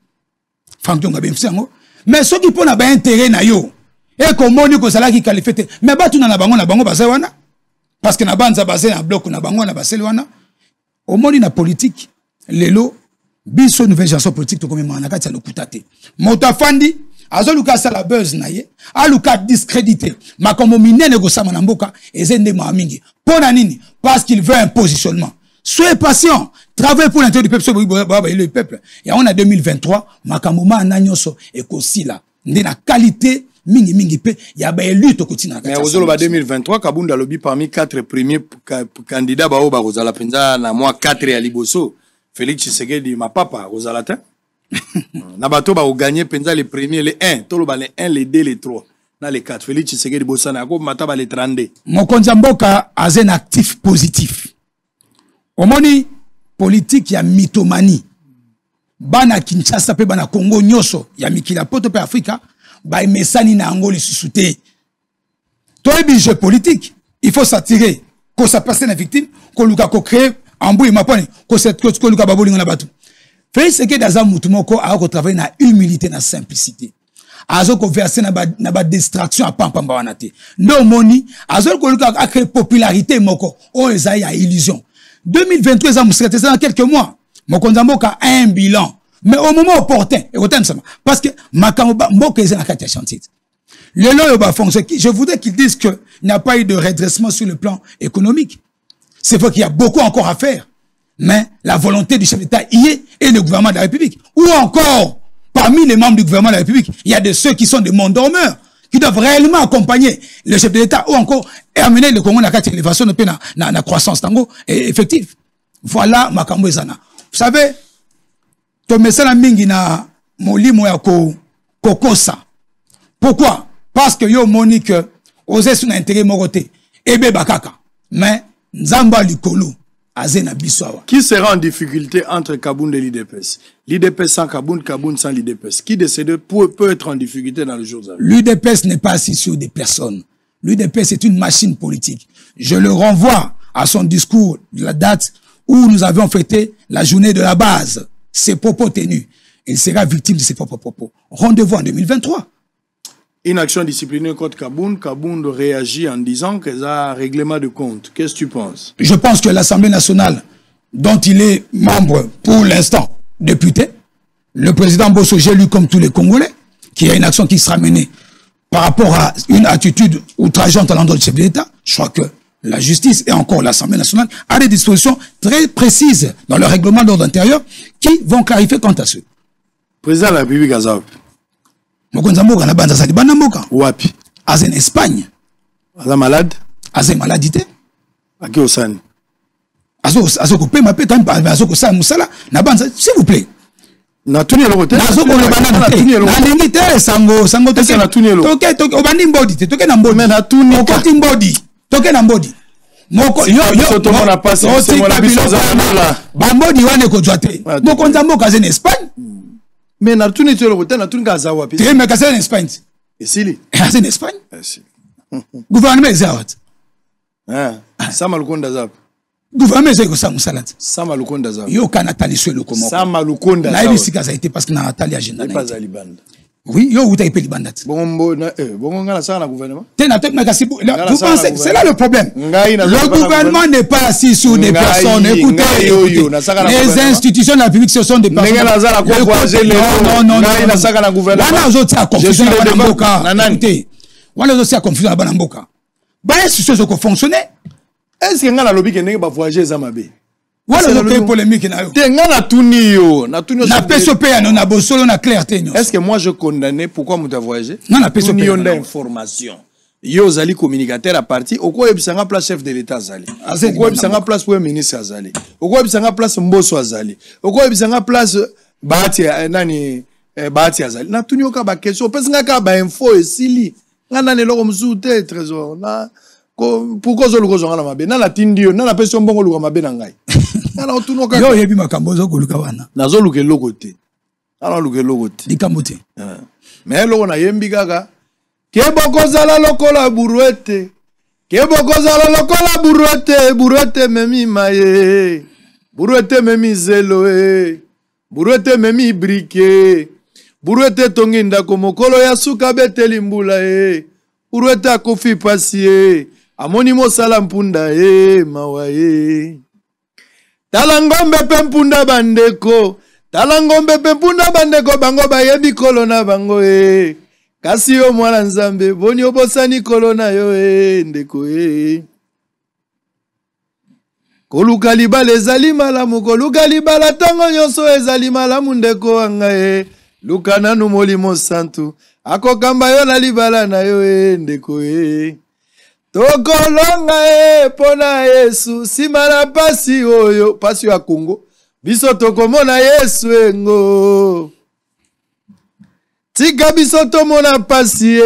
Franck Diongo bénéfice nango mais ceux qui pona ba intérêt na yo et komoni ko sala ki qualifié mais ba tuna na bango basé wana parce que na banza basé na bloc na bango na basé wana au moni na politique lelo biso nouvelle génération politique to comme na katia lokutate motafandi azoluka sala buzz na ye aluka discrédité makombo minene go sama na mboka ezende ma mingi pona nini parce qu'il veut un positionnement. Soyez patient, travaillez pour l'intérêt du peuple, le peuple. Et on a 2023 makambo ma nanyoso et kosila ndena qualité mingi mingi pe ya ba élu to kotina. Mais ozolo ba 2023 Kabunda lobi parmi 4 premiers candidats ba o ba kozala penza na mois 4 ya liboso Félix Tshisekedi ma papa ozala ta na bato ba gagner penza les premiers les 1 tolo ba les 1 les 2 les 3 na les 4 Félix Tshisekedi bosana ko mata ba les 32 mokonzi mboka a un actif positif omoni politique ya mythomanie bana Kinshasa pe bana Congo nyoso ya mikila poto pe Afrika ba mesani na ngoli susute to jeu politique il faut s'attirer ko sa personne victime ko luka ko créer embouille mapone ko cette ko luka babolinga na batu Félix Tshisekedi aza mutu moko a ko travailler na humilité na simplicité azo ko verser na ba distraction a pampamba wana te ndo moni azo ko luka a créer popularité moko o eza ya illusion 2023 ça musrete dans quelques mois mokonza mboka a un bilan mais au moment opportun et autant ça parce que makambo mboka eza na kati ya chantier lelo yo ba fonction je voudrais qu'ils disent que il n'y a pas eu de redressement sur le plan économique. C'est vrai qu'il y a beaucoup encore à faire, mais la volonté du chef d'État y est et le gouvernement de la République. Ou encore, parmi les membres du gouvernement de la République, il y a de ceux qui sont des mondormeurs, qui doivent réellement accompagner le chef de l'État ou encore amener le Congo à la élévation de la croissance tango effective. Voilà makambo ezana. Vous savez, to mesala mingi na molimo ya kokosa. Pourquoi? Parce que yo moni que osé son intérêt moroté ebe bakaka. Mais nzamba likolo azena biswawa. Qui sera en difficulté entre Kabound et l'IDPS? L'IDPS sans Kabound, Kabound sans l'IDPS. Qui de ces deux peut être en difficulté dans le jour à venir? L'UDPS n'est pas assis sur des personnes. L'UDPS est une machine politique. Je le renvoie à son discours de la date où nous avions fêté la journée de la base. Ses propos tenus. Il sera victime de ses propres propos. Rendez-vous en 2023. Une action disciplinaire contre Kabound. Kabound réagit en disant qu'il y a un règlement de compte. Qu'est-ce que tu penses? Je pense que l'Assemblée nationale, dont il est membre pour l'instant, député, le président Bosso, j'ai lu comme tous les Congolais, qu'il y a une action qui sera menée par rapport à une attitude outrageante à l'endroit du chef de l'État. Je crois que la justice et encore l'Assemblée nationale a des dispositions très précises dans le règlement d'ordre intérieur qui vont clarifier quant à ce. Président de la République Azab. Mokonzamboka na banza sali banamboka. Wapi? Azen Espagne. Aza malade? Azen maladité. Aki osani. Azo kopé ma pe quand même azo ko sa musala na banza s'il vous plaît. Na tuni lo hotel. Azo ko le banana na tuni lo. Na lingi te sango toke na tuni lo. Toke obandi mbodi te toke na mbodi. Mais na tuni okoti mbodi. Toke na mbodi. Moko yo to mona passe c'est mon biso za la. Ba mbodi wane ko joate. Mokonzamboka Azen Espagne. Mais na tuni to lo hotel na tuni ka za wapi? Te me ka en Espagne. Et sili. Azen Espagne. Si. Gouvernement ezawat. Sama lukonda zap. Gouvernement ezeko sa musalati. Sama lukonda zap. Yo kana taliswe le comment. Sama lukonda zap. Na ibisika za été parce que na atali agenda na. Pas za libanda. Oui, yo uta ipe libanda. Bongo na bongo ngala sa na gouvernement. Tena tek na kasibu. Vous pensez c'est là le problème. Le gouvernement n'est pas assis sur des personnes. Écoutez, les institutions de la République ce sont des personnes. Non. Je suis le démocrate. Écoutez, wana zo sia confusion na bana mboka. Ba institution zo ko fonctionner. Est-ce que ngala lobi ke ndenge ba voyager za mabe? Voilà le polémique na yo. Tenga na tuni yo, na tuni yo. Na peso pe ya na bosolo na clarté nyo. Est-ce que moi je condamnais pourquoi mu ta voyager? Non na peso pe yo d'information. Yo zali communicateur à parti, oko ebisanga place chef de l'état azali. Oko ebisanga place premier ministre azali. Oko ebisanga place Mbosso azali. Oko ebisanga place Bahati nani Bahati azali. Na tuni yo ka ba question, pesinga ka ba info esili. Ngana ne loko mzute trésor na pourquoi zo luko zonga na mabe na la tindio na la peso mbongo luka mabe na ngai. Na otuno ka yo yebi makambo zo koluka wana. Na zo luke lokote. Na luke lokote. Dikamote. Mais loko na yembi kaka Keboko zala lokola buruete. Keboko zala lokola buruete. Buruete memi maye. Buruete memi zelo e. Buruete memi brike. Buruete tonginda komokolo ya suka beteli mbula e. Buruete akofi pasi e. Amoni mosala mpunda e. Mawa e. Talangombe pe mpunda bandeko. Talangombe pe mpunda bandeko. Bango bayebi kolo na bango e. Kasi yo mwana nzambe, boni obosani kolona yo ndeko Koluka libala ezali malamu, koluka libala tango nyonso ezali malamu ndeko wanga Luka nanu molimo santu, akokamba yo na libala na yo ndeko Tokolonga pona Yesu, simana pasi oyo, pasi ya Kongo, biso tokomona Yesu ngo. Tika biso tomona pasi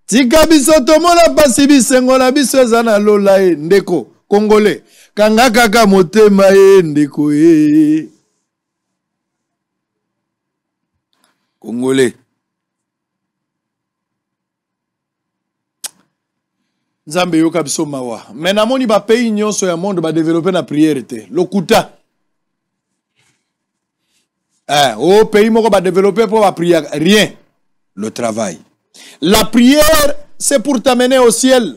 Tika biso tomona pasi bisengo na biso ezana lola ndeko Congolais kanga kaka motema ndeko Congolais Nzambe yoka biso mawa mais namoni ba pays nyonso ya monde ba développer na prière te lokuta au pays moko va développer pour la prière. Rien. Le travail. La prière, c'est pour t'amener au ciel.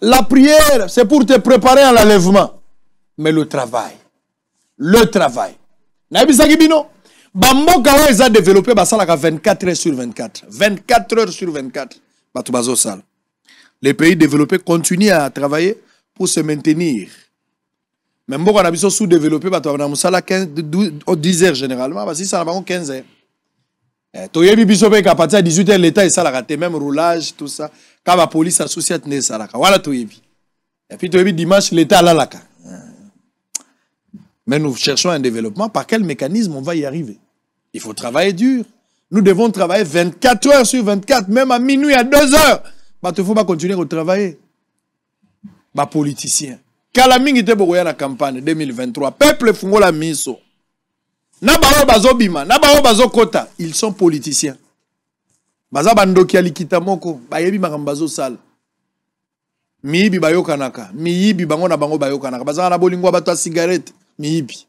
La prière, c'est pour te préparer à l'enlèvement. Mais le travail. Le travail. Naibisaki bino. Bamboka wa eza développé basalaka 24 heures sur 24. 24 heures sur 24. Batu bazo sala. Les pays développés continuent à travailler pour se maintenir. Même si on a sous-développé, on a 10 heures généralement, parce que ça a 15 heures. À partir de 18 heures, l'État est raté, même roulage, tout ça. Quand la police associée est ça. Voilà tout. Et puis dimanche, l'État a la. Mais nous cherchons un développement. Par quel mécanisme on va y arriver? Il faut travailler dur. Nous devons travailler 24 heures sur 24, même à minuit, à 2 heures. Il ne faut pas continuer à travailler. Les politiciens. Kalamingi te bokoya na campagne 2023. Peuple fungo la miso. Na bao bazo bima, na bao bazo kota. Ils sont politiciens. Baza bandoki alikita moko, bayebi makambazo sala. Miyibi bayokanaka, miyibi bango na bango bayokanaka. Baza na bolingwa bato cigarette, miyibi.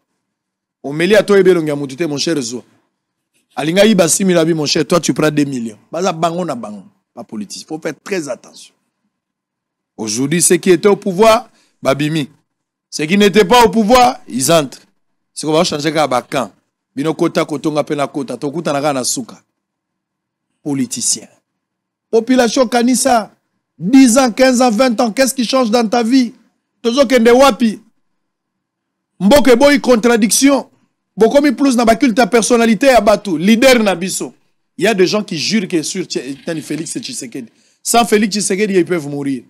Omeli ato ebelongi ya mutute mon cher zo. Alinga yiba 6 000 abi mon cher, toi tu prends 2 millions. Baza bango na bango, pas politique. Faut faire très attention. Aujourd'hui, ceux qui étaient au pouvoir Babimi. Ceux qui n'étaient pas au pouvoir, ils entrent. C'est qu'on va changer à Bakan. Bino kota kotonga pena kota. Tokuta naga na suka. Politicien. Population kanisa. 10 ans, 15 ans, 20 ans. Qu'est-ce qui change dans ta vie? Tozo kende wapi. Mboke boy contradiction. Bokomi plus na bakul ta personnalité à Batou. Leader na biso. Il y a des gens qui jurent que sur Félix Tshisekedi. Sans Félix Tshisekedi, ils peuvent mourir.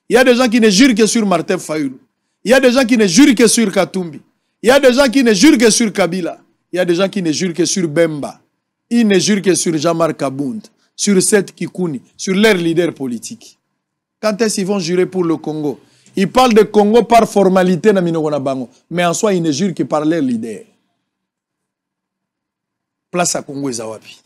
Il y a des gens qui ne jurent que sur Martin Fayoulou. Il y a des gens qui ne jurent que sur Katumbi. Il y a des gens qui ne jurent que sur Kabila. Il y a des gens qui ne jurent que sur Bemba. Ils ne jurent que sur Jean-Marc Abound, sur Seth Kikouni, sur leurs leaders politiques. Quand est-ce qu'ils vont jurer pour le Congo? Ils parlent de Congo par formalité, mais en soi, ils ne jurent que par leurs leaders. Place à Congo et Zawapi.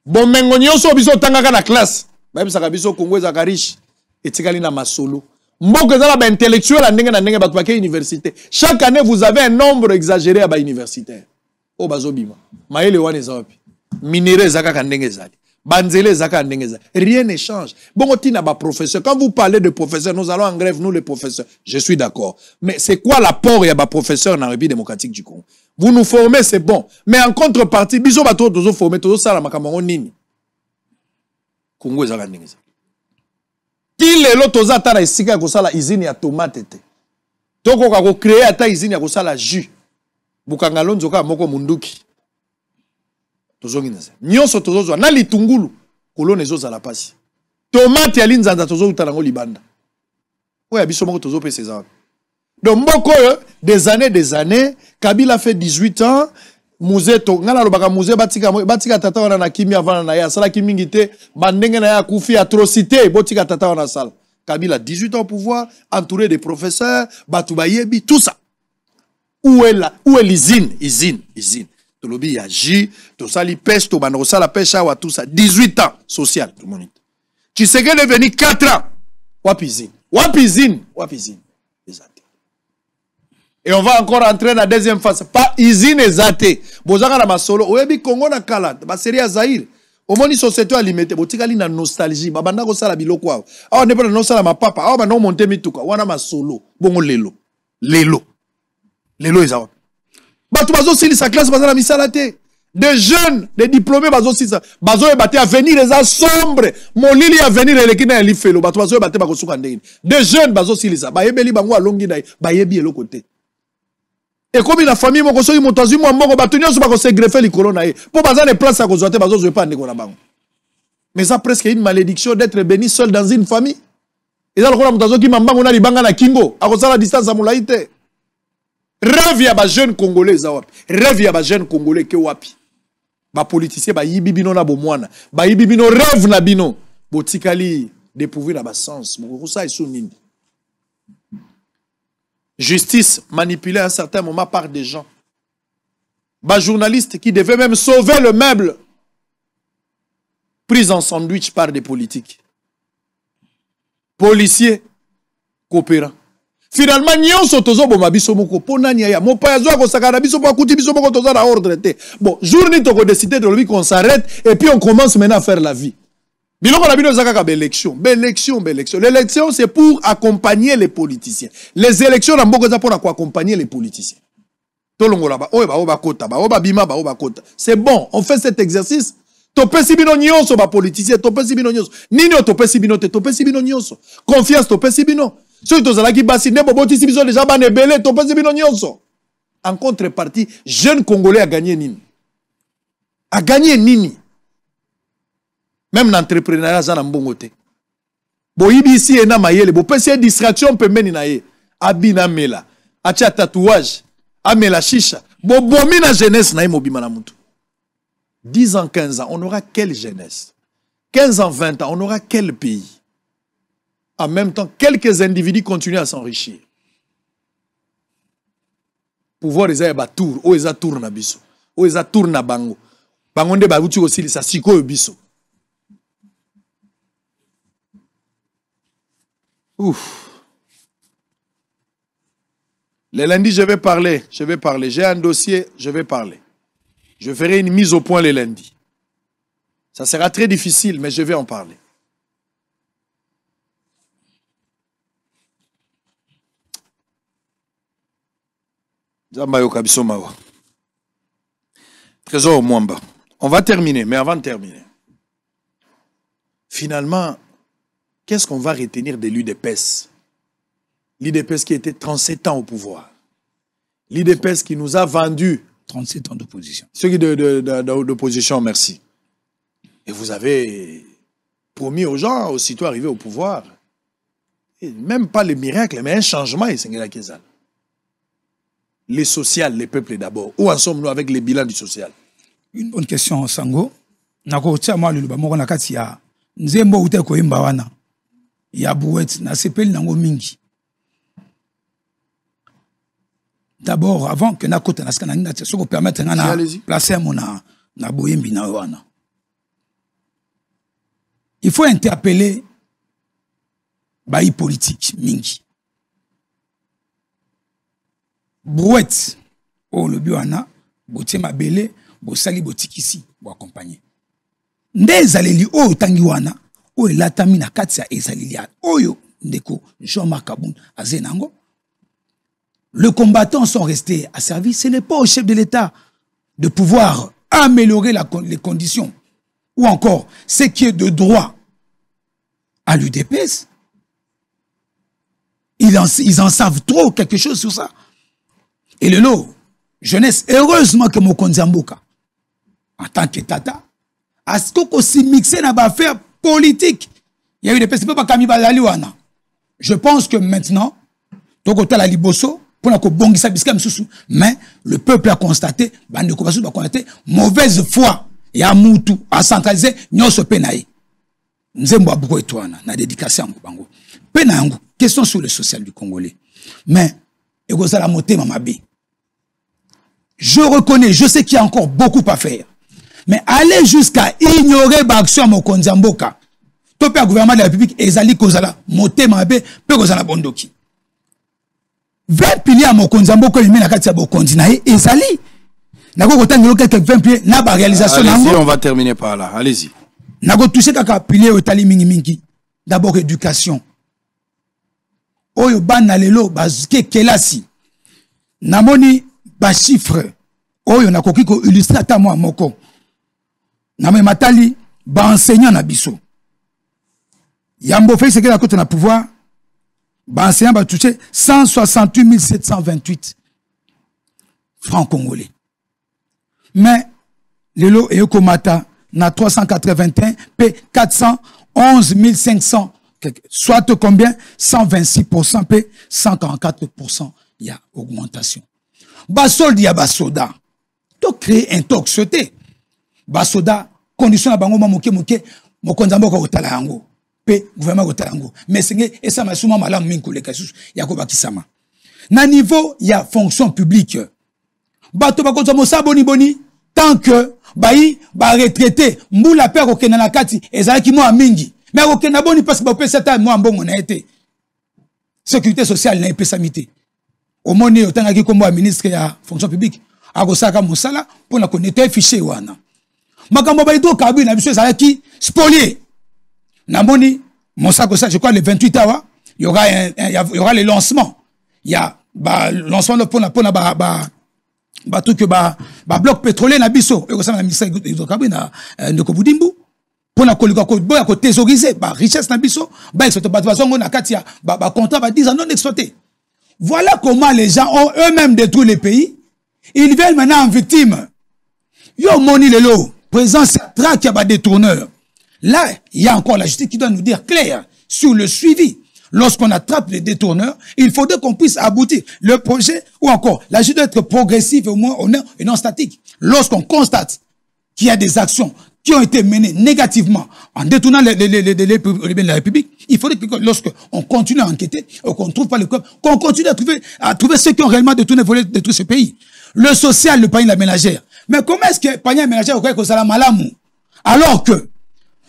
Bon, mengo nyonso biso tangaka na classe. Même ça biso Congo za riche et tikali na masolo. Mboko za ba intellectuel ndenge na ndenge batu ba université. Chaque année vous avez un nombre exagéré à ba universitaire. O bazobima. Maele wane za wapi? Minéraux zaka ka ndenge zali. Banzele zaka ndenge zali. Rien ne change. Bongo tina ba professeur. Quand vous parlez de professeurs, nous allons en grève nous les professeurs. Je suis d'accord. Mais c'est quoi l'apport ya ba professeur dans la République démocratique du Congo? Vous nous formez, c'est bon. Mais en contrepartie, biso bato tozo former, tozo sala makambo nini? Congo ezaka ndenge. Ti lelo toza ta na esika ko sala usine ya tomate te. Toko kako créer ata usine ya kosala jus. Bukanga lonzo ka moko munduki. Tozongi naze. Nyonso tozozwa na litungulu kolone ezoza la pasi. Tomate ya linzanza tozo utanango libanda. Oya biso moko tozo pesa za. Donc mboko des années, Kabila fait 18 ans, Mouze to ngala lobaka Mouze batika tata wana na kimi avant na ya sala kimi ngite bandenge na ya kufi atrocité botika tata wana sala. Kabila 18 ans au pouvoir, entouré de professeurs, Batouba Yebi, tout ça. Où est l'usine? Usine. Tolobi yaji, to sali pêche, to banrosa la pêche, tout ça. 18 ans, social, tout le monde. Tu sais qu'elle est venue 4 ans. Wapizine. Et on va encore entrer dans la deuxième phase. Pas usine exate. Bozaka na masolo. Oyebi Congo na kala. Ba série ya Zaïre. Au moins, société alimentaire, botikali na nostalgie, babanda ko sala biloko awa. Awa ne pas na sala ma papa, awa ba no monter mituka, wana ma solo, bongo lelo ezawa. Batu bazo sili sa classe bazala misala te. Des jeunes, des diplômés bazo sili sa, bazo e bate avenir eza sombre, molili avenir eleki na li felo, batu bazo e bate bako suka ndeni. Des jeunes bazo sili sa, ba yebeli bango alongi na, ba yebi eloko te. Et comme la famille moko soki moto azui moko bato nyonso bako se greffer likolo na ye po baza ne place à kozwa te bazo zwe pa ndeko na bango. Mais ça presque une malédiction d'être béni seul dans une famille. Et ça lokola moto azoki mambango na libanga na kingo akozala distance à molai te. Rêve ya ba jeune congolais za wapi. Rêve ya ba jeune congolais ke wapi. Ba politicien ba yibi bino na bomwana. Ba yibi bino rêve na bino. Botikali dépourvu na ba sens. Moko ça iso nini. Justice manipulée à un certain moment par des gens. Bah, journalistes qui devaient même sauver le meuble. Pris en sandwich par des politiques. Policiers coopérants. Finalement, nous sommes tous bon mabiso moko pona niaya. Mon père zo ko sakana biso po akuti biso moko toza na ordre te. Bon, journée to ko décider de lui qu'on s'arrête et puis on commence maintenant à faire la vie. Biloko na bino zakaka élection. L'élection c'est pour accompagner les politiciens. Les élections na mboko za pour accompagner les politiciens. Tolongola ba oba kota ba oba bima ba oba kota. C'est bon, on fait cet exercice. Topesi bino nyonso ba politicien, topesi bino nyonso. Nini topesi bino te, topesi bino nyonso. Confiance topesi bino. Ceux qui tozala ki basi ne boboti si biso déjà ba nebele topesi bino nyonso. En contrepartie, jeune Congolais a gagné nini? A gagné nini? Même l'entrepreneuriat za na mbongo te. Bo ibisi ena mayele, bo pesi distraction pembeni na ye. Abina mela, acha tatouage, amela chicha. Bo bomi na jeunesse na ye mobima na mutu. 10 ans, 15 ans, on aura quelle jeunesse? 15 ans, 20 ans, on aura quel pays? En même temps, quelques individus continuent à s'enrichir. Pouvoir les ba tour, o eza tour na biso, o eza tour na bango. Bango nde ba uti aussi sa siko biso. Ouf. Le lundi, je vais parler. J'ai un dossier, je vais parler. Je ferai une mise au point le lundi. Ça sera très difficile, mais je vais en parler. Trésor Mwamba. On va terminer, mais avant de terminer. Finalement, qu'est-ce qu'on va retenir de l'UDPS? L'UDPS qui était 37 ans au pouvoir. L'UDPS qui nous a vendu 37 ans d'opposition. Ceux qui d'opposition, merci. Et vous avez promis aux gens, aussitôt arrivés au pouvoir, et même pas les miracles, mais un changement. Les sociales, les peuples d'abord. Où en sommes-nous avec les bilans du social? Une bonne question, Sango. Nako tia moi le bamoko nakati ya nzembo ute ko imba wana. Ya bouet na sepeli nango mingi. D'abord, avant que Nakota Naskanana, ce qu'on permet de placer na boyembi na wana. Il faut interpeller bayi politique mingi. Brouette, oh le biwana, botie mabele, bosali botikisi, bo accompagner. Nde zaleli o tangi wana, o elatami na kati ya ezaleli oyo ndeko Jean-Marc Aboun azenango. Les combattants sont restés à service. Ce n'est pas au chef de l'État de pouvoir améliorer les conditions. Ou encore, ce qui est de droit à l'UDPS. Il ils en savent trop quelque chose sur ça. Et le lot, jeunesse, heureusement que Mokonzi Mboka, en tant que tata, a ce qu'on s'est mixé dans l'affaire politique. Il y a eu des personnes qui ne peuvent pas. Je pense que maintenant, la Liboso, mais le peuple a constaté, mauvaise foi, il y a Moutou, à centraliser, nous sommes pénaïs. Nous avons beaucoup de temps, na dédication. Question sur le social du Congolais. Mais, je reconnais, je sais qu'il y a encore beaucoup à faire. Mais aller jusqu'à ignorer l'action de Mokonzi Mboka, tout le gouvernement de la République, Ezali Kozala, Moté Mabe, Pe Kozala Bondoki. 20 piliers à Mokonzi Mboka, il y a un Bokondi, Ezali. Nako quelques 20 piliers, n'a pas réalisation. Allez-y, on va terminer par là. Allez-y. Nako touché quelques piliers au Tali Mingi Mingi. D'abord, éducation. Oyo ban na lelo, bazke kelasi. Namoni, ba chiffre. Oyo nako kiko illustre ata moi moko. Namoni matali, ba enseignant na biso. Yambo fait ce que la côte na pouvoir. Ba enseignant ba touché 168 728 francs congolais. Mais, lelo et Yokomata, na 381, P 411 500, soit combien? 126%, P 144%, il y a augmentation. Basol y a basoda. Tu crées un toc sauté. Basoda, condition à bango moke mokonzambo ko talaango. P gouvernement ko talaango. Mais c'est et ça m'a souvent malam minkule kasus yakoba kisama. Na niveau il y a fonction publique. Bato bakonzamo sa boni tant que bayi ba retraité mbula père okena na kati ezalaki mo mingi. Mais okena boni parce que ba pesa ta mo mbongo na été. Sécurité sociale na epesamité. Au moni otangaki kombo ministre ya fonction publique. Agosaka mosala pour na connaître fichier wana. Makambo ba ito kabu na biso ezalaki spolié. Na moni mosako ça je crois le 28 awa, il y aura le lancement. Il y a ba lancement pour na truc bloc pétrolier na biso et ça na ministère hydrocarbures na ndeko Budimbu pour na kolika ko boya ko thésauriser ba richesse na biso ba exploiter ba bazongo na katia ba contrat ba 10 ans non exploité. Voilà comment les gens ont eux-mêmes détruit le pays. Ils viennent maintenant en victime. Yo moni lelo présence traque ba détourneur. Là, il y a encore la justice qui doit nous dire clair sur le suivi. Lorsqu'on attrape les détourneurs, il faudrait qu'on puisse aboutir. Le projet, ou encore, la justice doit être progressive au moins et non statique. Lorsqu'on constate qu'il y a des actions qui ont été menées négativement en détournant les biens de la République, il faudrait que lorsqu'on continue à enquêter, qu'on ne trouve pas le corps, qu'on continue à trouver ceux qui ont réellement détourné ce pays. Le social, le panier de la ménagère. Mais comment est-ce que le panier de la ménagère aurait que ça la malamou? Alors que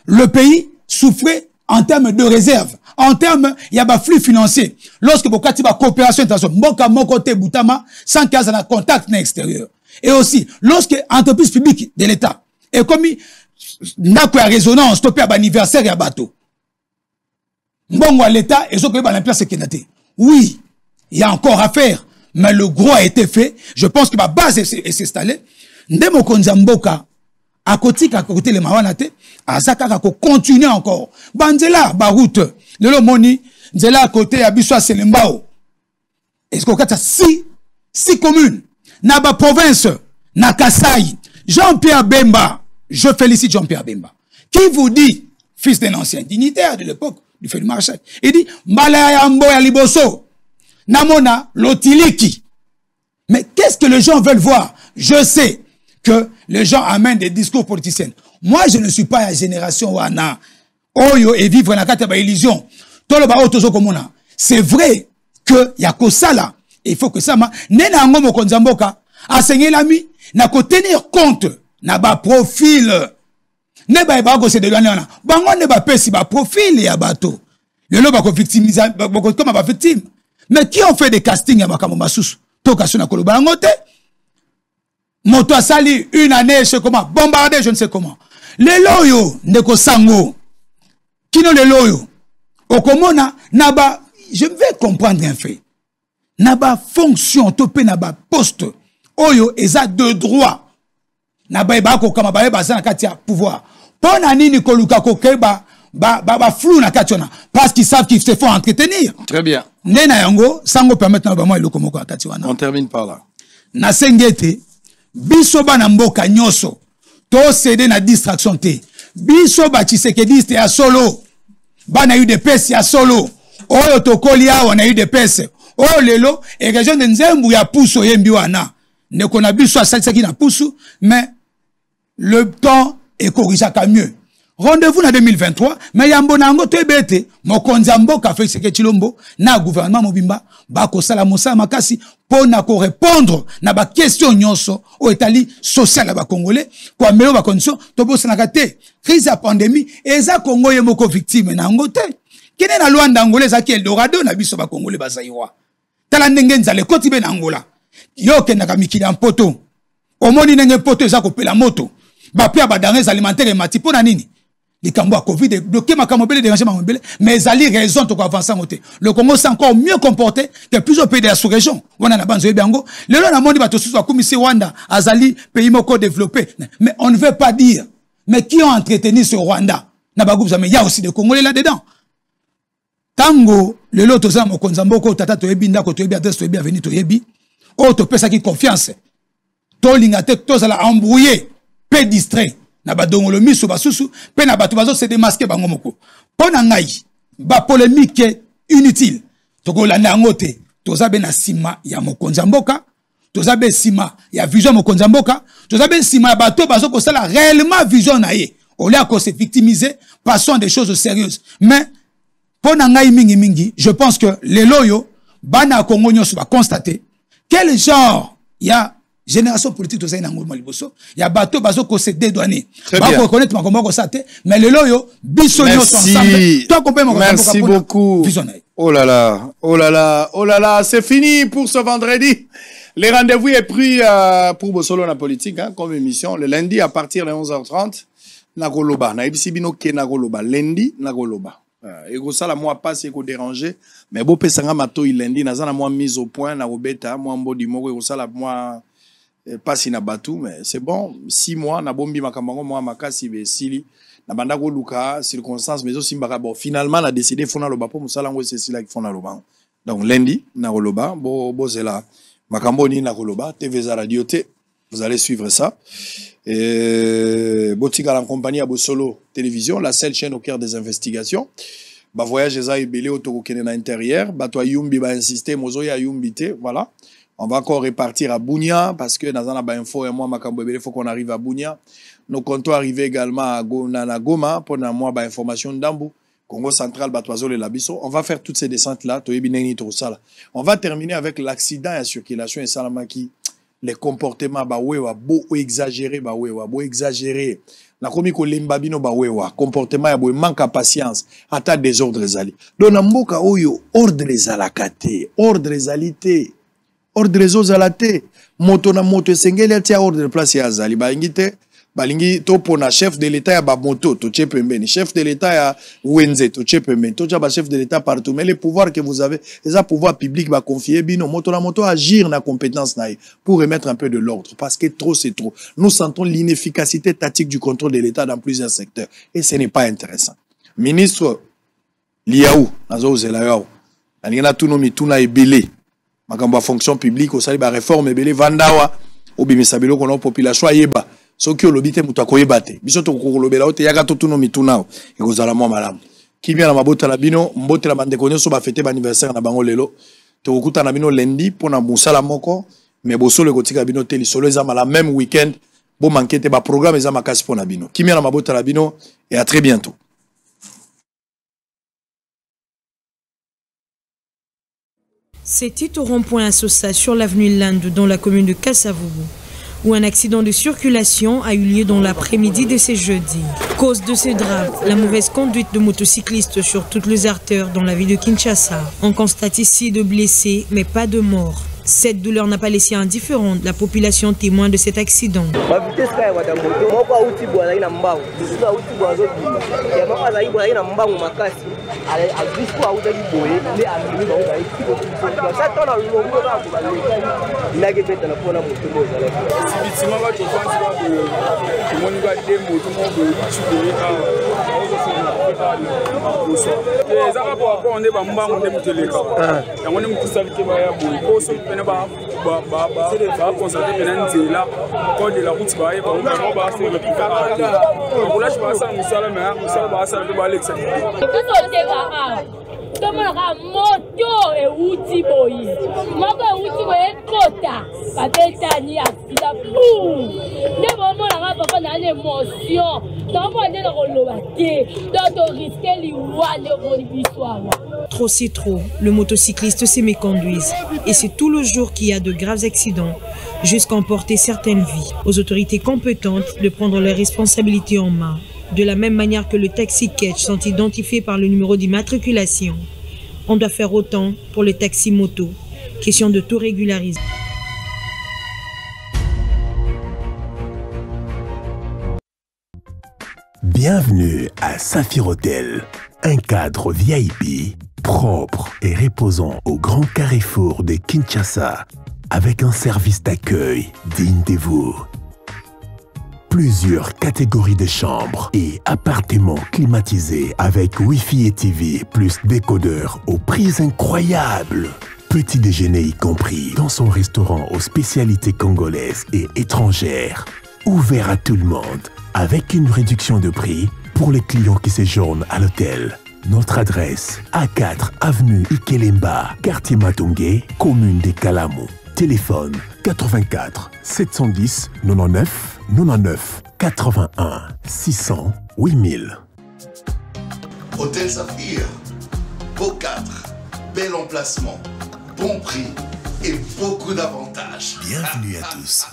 le pays souffrait en termes de réserve, en termes, il y a un flux financier. Lorsque vous avez une coopération internationale, mon côté Boutama, sans qu'il y ait un contact extérieur. Et aussi, lorsque l'entreprise publique de l'État est commis, n'a pas résonance, stoppé à l'anniversaire et à bateau. Bon, l'État, et ce que la place est oui, il y a encore à faire, mais le gros a été fait. Je pense que ma base est installée. Ndemo Konzamboka, à côté les mawanate, à Zakaka, continuer encore. Banzela, ba route, le lomoni, Nzela à côté, à Bisswa Selembao. Est-ce qu'on a six communes, Naba province, Nakasai, Jean-Pierre Bemba, je félicite Jean-Pierre Bemba, qui vous dit, fils d'un ancien dignitaire de l'époque, du fait du marché, il dit, Malaya Mboya Liboso, Namona, Lotiliki. Mais qu'est-ce que les gens veulent voir? Je sais que les gens amènent des discours politiciens. Moi, je ne suis pas à la génération wana. Oyo et vivre dans la carte illusion. C'est vrai que y a que ça là. Il faut que ça ma nena ngomo konzamboka enseigner l'ami na ko tenir compte na ba profil. Ne ba ba ko se de gana. Bango ne ba pesi ba profil ya bato. Le lo ba ko victimiser comme ba victime. Mais qui ont fait des castings ya makambo masusu? To kaso na koloba ngote. Moto a sali une année, je sais comment, bombardé, je ne sais comment. Les loyaux, ndeko sango, kino les loyaux, okomona, naba, je vais comprendre un fait. Naba fonction, topé naba poste, oyo, eza de droit. Naba eba ko kama ba eba sana katia pouvoir. Pona nini koluka ko keba, flou na kationa parce qu'ils savent qu'ils se font entretenir. Très bien. Nena yango sango permettre na ba moi eloko moko akati wana. On termine par là. Na sengete biso bana mboka nyoso to céder na distraction te. Biso ba Tshisekedi ya solo. Bana UDPS ya solo. Oyo tokoli awa na UDPS. Oyo lelo et région de Nzembu ya puso yembi wana. Ne kona biso asalaki na pusu mais le temps est corrigé mieux. Rendez-vous en 2023, mais yambo nango tebete, mokonzi mboka Félix Tshisekedi Tshilombo na gouvernement mobimba ba ko sala mosala makasi pour na ko répondre na ba question nyonso o etali social ba congolais kwa melo ba condition to bosa na kate crise ya pandémie eza Congo ye moko victime nango te. Kene na Luanda Angolais za ki Eldorado na biso ba congolais ba zairwa. Tala ndenge nzale koti be na Angola. Yo ke na kamikili en poto. Omoni ndenge poto eza ko pela moto. Ba pia ba denrées alimentaires et mati pona nini? Les Cambouis Covid bloqué ma camobile déranger ma mobile mais Zali raison to avancer en côté. Le Congo s'est encore mieux comporté que plusieurs pays de la sous-région. On a banzo biango. Le long na monde ba to sous comme ici Rwanda, Azali pays moko développé. Mais on ne veut pas dire mais qui ont entretenu ce Rwanda. Na ba groupe mais il y a aussi des Congolais là-dedans. Tango le lot to za mo konzamboko tata to yebi ndako to yebi adresse to yebi avenue to yebi. O to pesa ki confiance. To linga te to za la embrouiller, peu distrait. Na ba dongolo miso basusu pe na bato bazo se démasquer bango moko pona ngai ba polémique inutile tokolanda yango te tozabe na sima ya mokonzi mboka tozabe sima ya vision mokonzi mboka tozabe sima ya bato bazo ko sala réellement vision na ye au lieu de se victimiser passons des choses sérieuses mais pona ngai mingi je pense que les loyo bana Congo nyoso ba constater quel genre ya génération politique de Zaina Ngoma Liboso, il y a bateau bazo ko se dédouaner. Ba ko connaître ma combat ko saté, mais le loyo biso nyo ensemble. Toi comprends mon merci beaucoup. Oh là là, oh là là, oh là là, c'est fini pour ce vendredi. Les rendez-vous est pris pour Bosolo na politique hein, comme émission le lundi à partir de 11h30 na Goloba, na ibisi bino ke na Goloba, lundi na Goloba. Et que ça la moi passe et que déranger mais beau pesanga mato il lundi na za na moi mise au point na robeta moi mbodi moko et que ça la moi pas si na batou mais c'est bon 6 mois na bombi makambango moi makasi be sili na banda ko luka circonstances mais aussi mbaka bon finalement na décidé fona loba pour musala ngo c'est là qui fona loba donc lundi na loba bo zela makambo ni na loba TV za radio T vous allez suivre ça et botika en compagnie à Bosolo télévision la seule chaîne au cœur des investigations ba voyage za ibele autoko kene na intérieur ba to yumbi ba insister mozo ya yumbi te voilà. On va encore repartir à Bunia parce que dans un info et moi il faut qu'on arrive à Bunia. Nous comptons arriver également à Goma pour la moi information d'Ambu, Congo central Batoiso et Labiso. On va faire toutes ces descentes là, on va terminer avec l'accident et la circulation et Salamaki les comportements beau exagéré beau exagéré. Na komi ko limbabino comportement ya manque de patience, attaque désordre zali. Donc na mboka oyo ordre zalakate, ordre zalité. Ordre zozalate moto na moto sengeli atia ordre de place ya zali balingi to pona chef de l'état ya ba moto to tchepembeni chef de l'état ya wenze to tchepembeni to ba chef de l'état partout mais les pouvoirs que vous avez les pouvoirs publics ba confier bino moto na moto agir na compétence na pour remettre un peu de l'ordre parce que trop c'est trop nous sentons l'inefficacité tactique du contrôle de l'état dans plusieurs secteurs et ce n'est pas intéressant ministre Liaou nazo zela yao alingana tunomi tuna ebele makambo fonction publique au sali ba réforme ebele vandawa obimisa biloko na population ayeba soki olobite mutu akoyeba te biso to kolobela ote yaka to tuno mitunao ekozala mo malamu kimia na mabota la bino mbote la bandeko nyonso ba fêter anniversaire na bango lelo to kokuta na bino lundi pona musala moko mais bosolo kotika bino te lisolo eza la même week-end bo manquete ba programme eza makasi pona bino kimia na mabota la bino et à très bientôt. C'était au rond-point Assosa sur l'avenue Lande dans la commune de Kassavubu où un accident de circulation a eu lieu dans l'après-midi de ce jeudi. Cause de ce drame, la mauvaise conduite de motocyclistes sur toutes les artères dans la ville de Kinshasa. On constate ici de blessés mais pas de morts. Cette douleur n'a pas laissé indifférente la population témoin de cet accident. tomonaka moto euti boye moko euti boye ekota babetani asila pu nde bomonaka papa na na émotion tokomona nde na koloba te donc toriske liwa nde omoni biso awa. Trop c'est trop, le motocycliste se méconduise et c'est tout le jour qu'il y a de graves accidents jusqu'à emporter certaines vies. Aux autorités compétentes de prendre leurs responsabilités en main. De la même manière que le taxi catch sont identifiés par le numéro d'immatriculation, on doit faire autant pour le taxi moto. Question de tout régulariser. Bienvenue à Saphir Hotel, un cadre VIP, propre et reposant au grand carrefour de Kinshasa, avec un service d'accueil digne de vous. Plusieurs catégories de chambres et appartements climatisés avec Wi-Fi et TV plus décodeur aux prix incroyables. Petit déjeuner y compris dans son restaurant aux spécialités congolaises et étrangères. Ouvert à tout le monde avec une réduction de prix pour les clients qui séjournent à l'hôtel. Notre adresse, A4 avenue Ikelemba, quartier Matongé, commune de Kalamu. Téléphone 84 710 99 99 81 600 8000. Hôtel Saphir, beau 4, bel emplacement, bon prix et beaucoup d'avantages. Bienvenue à tous.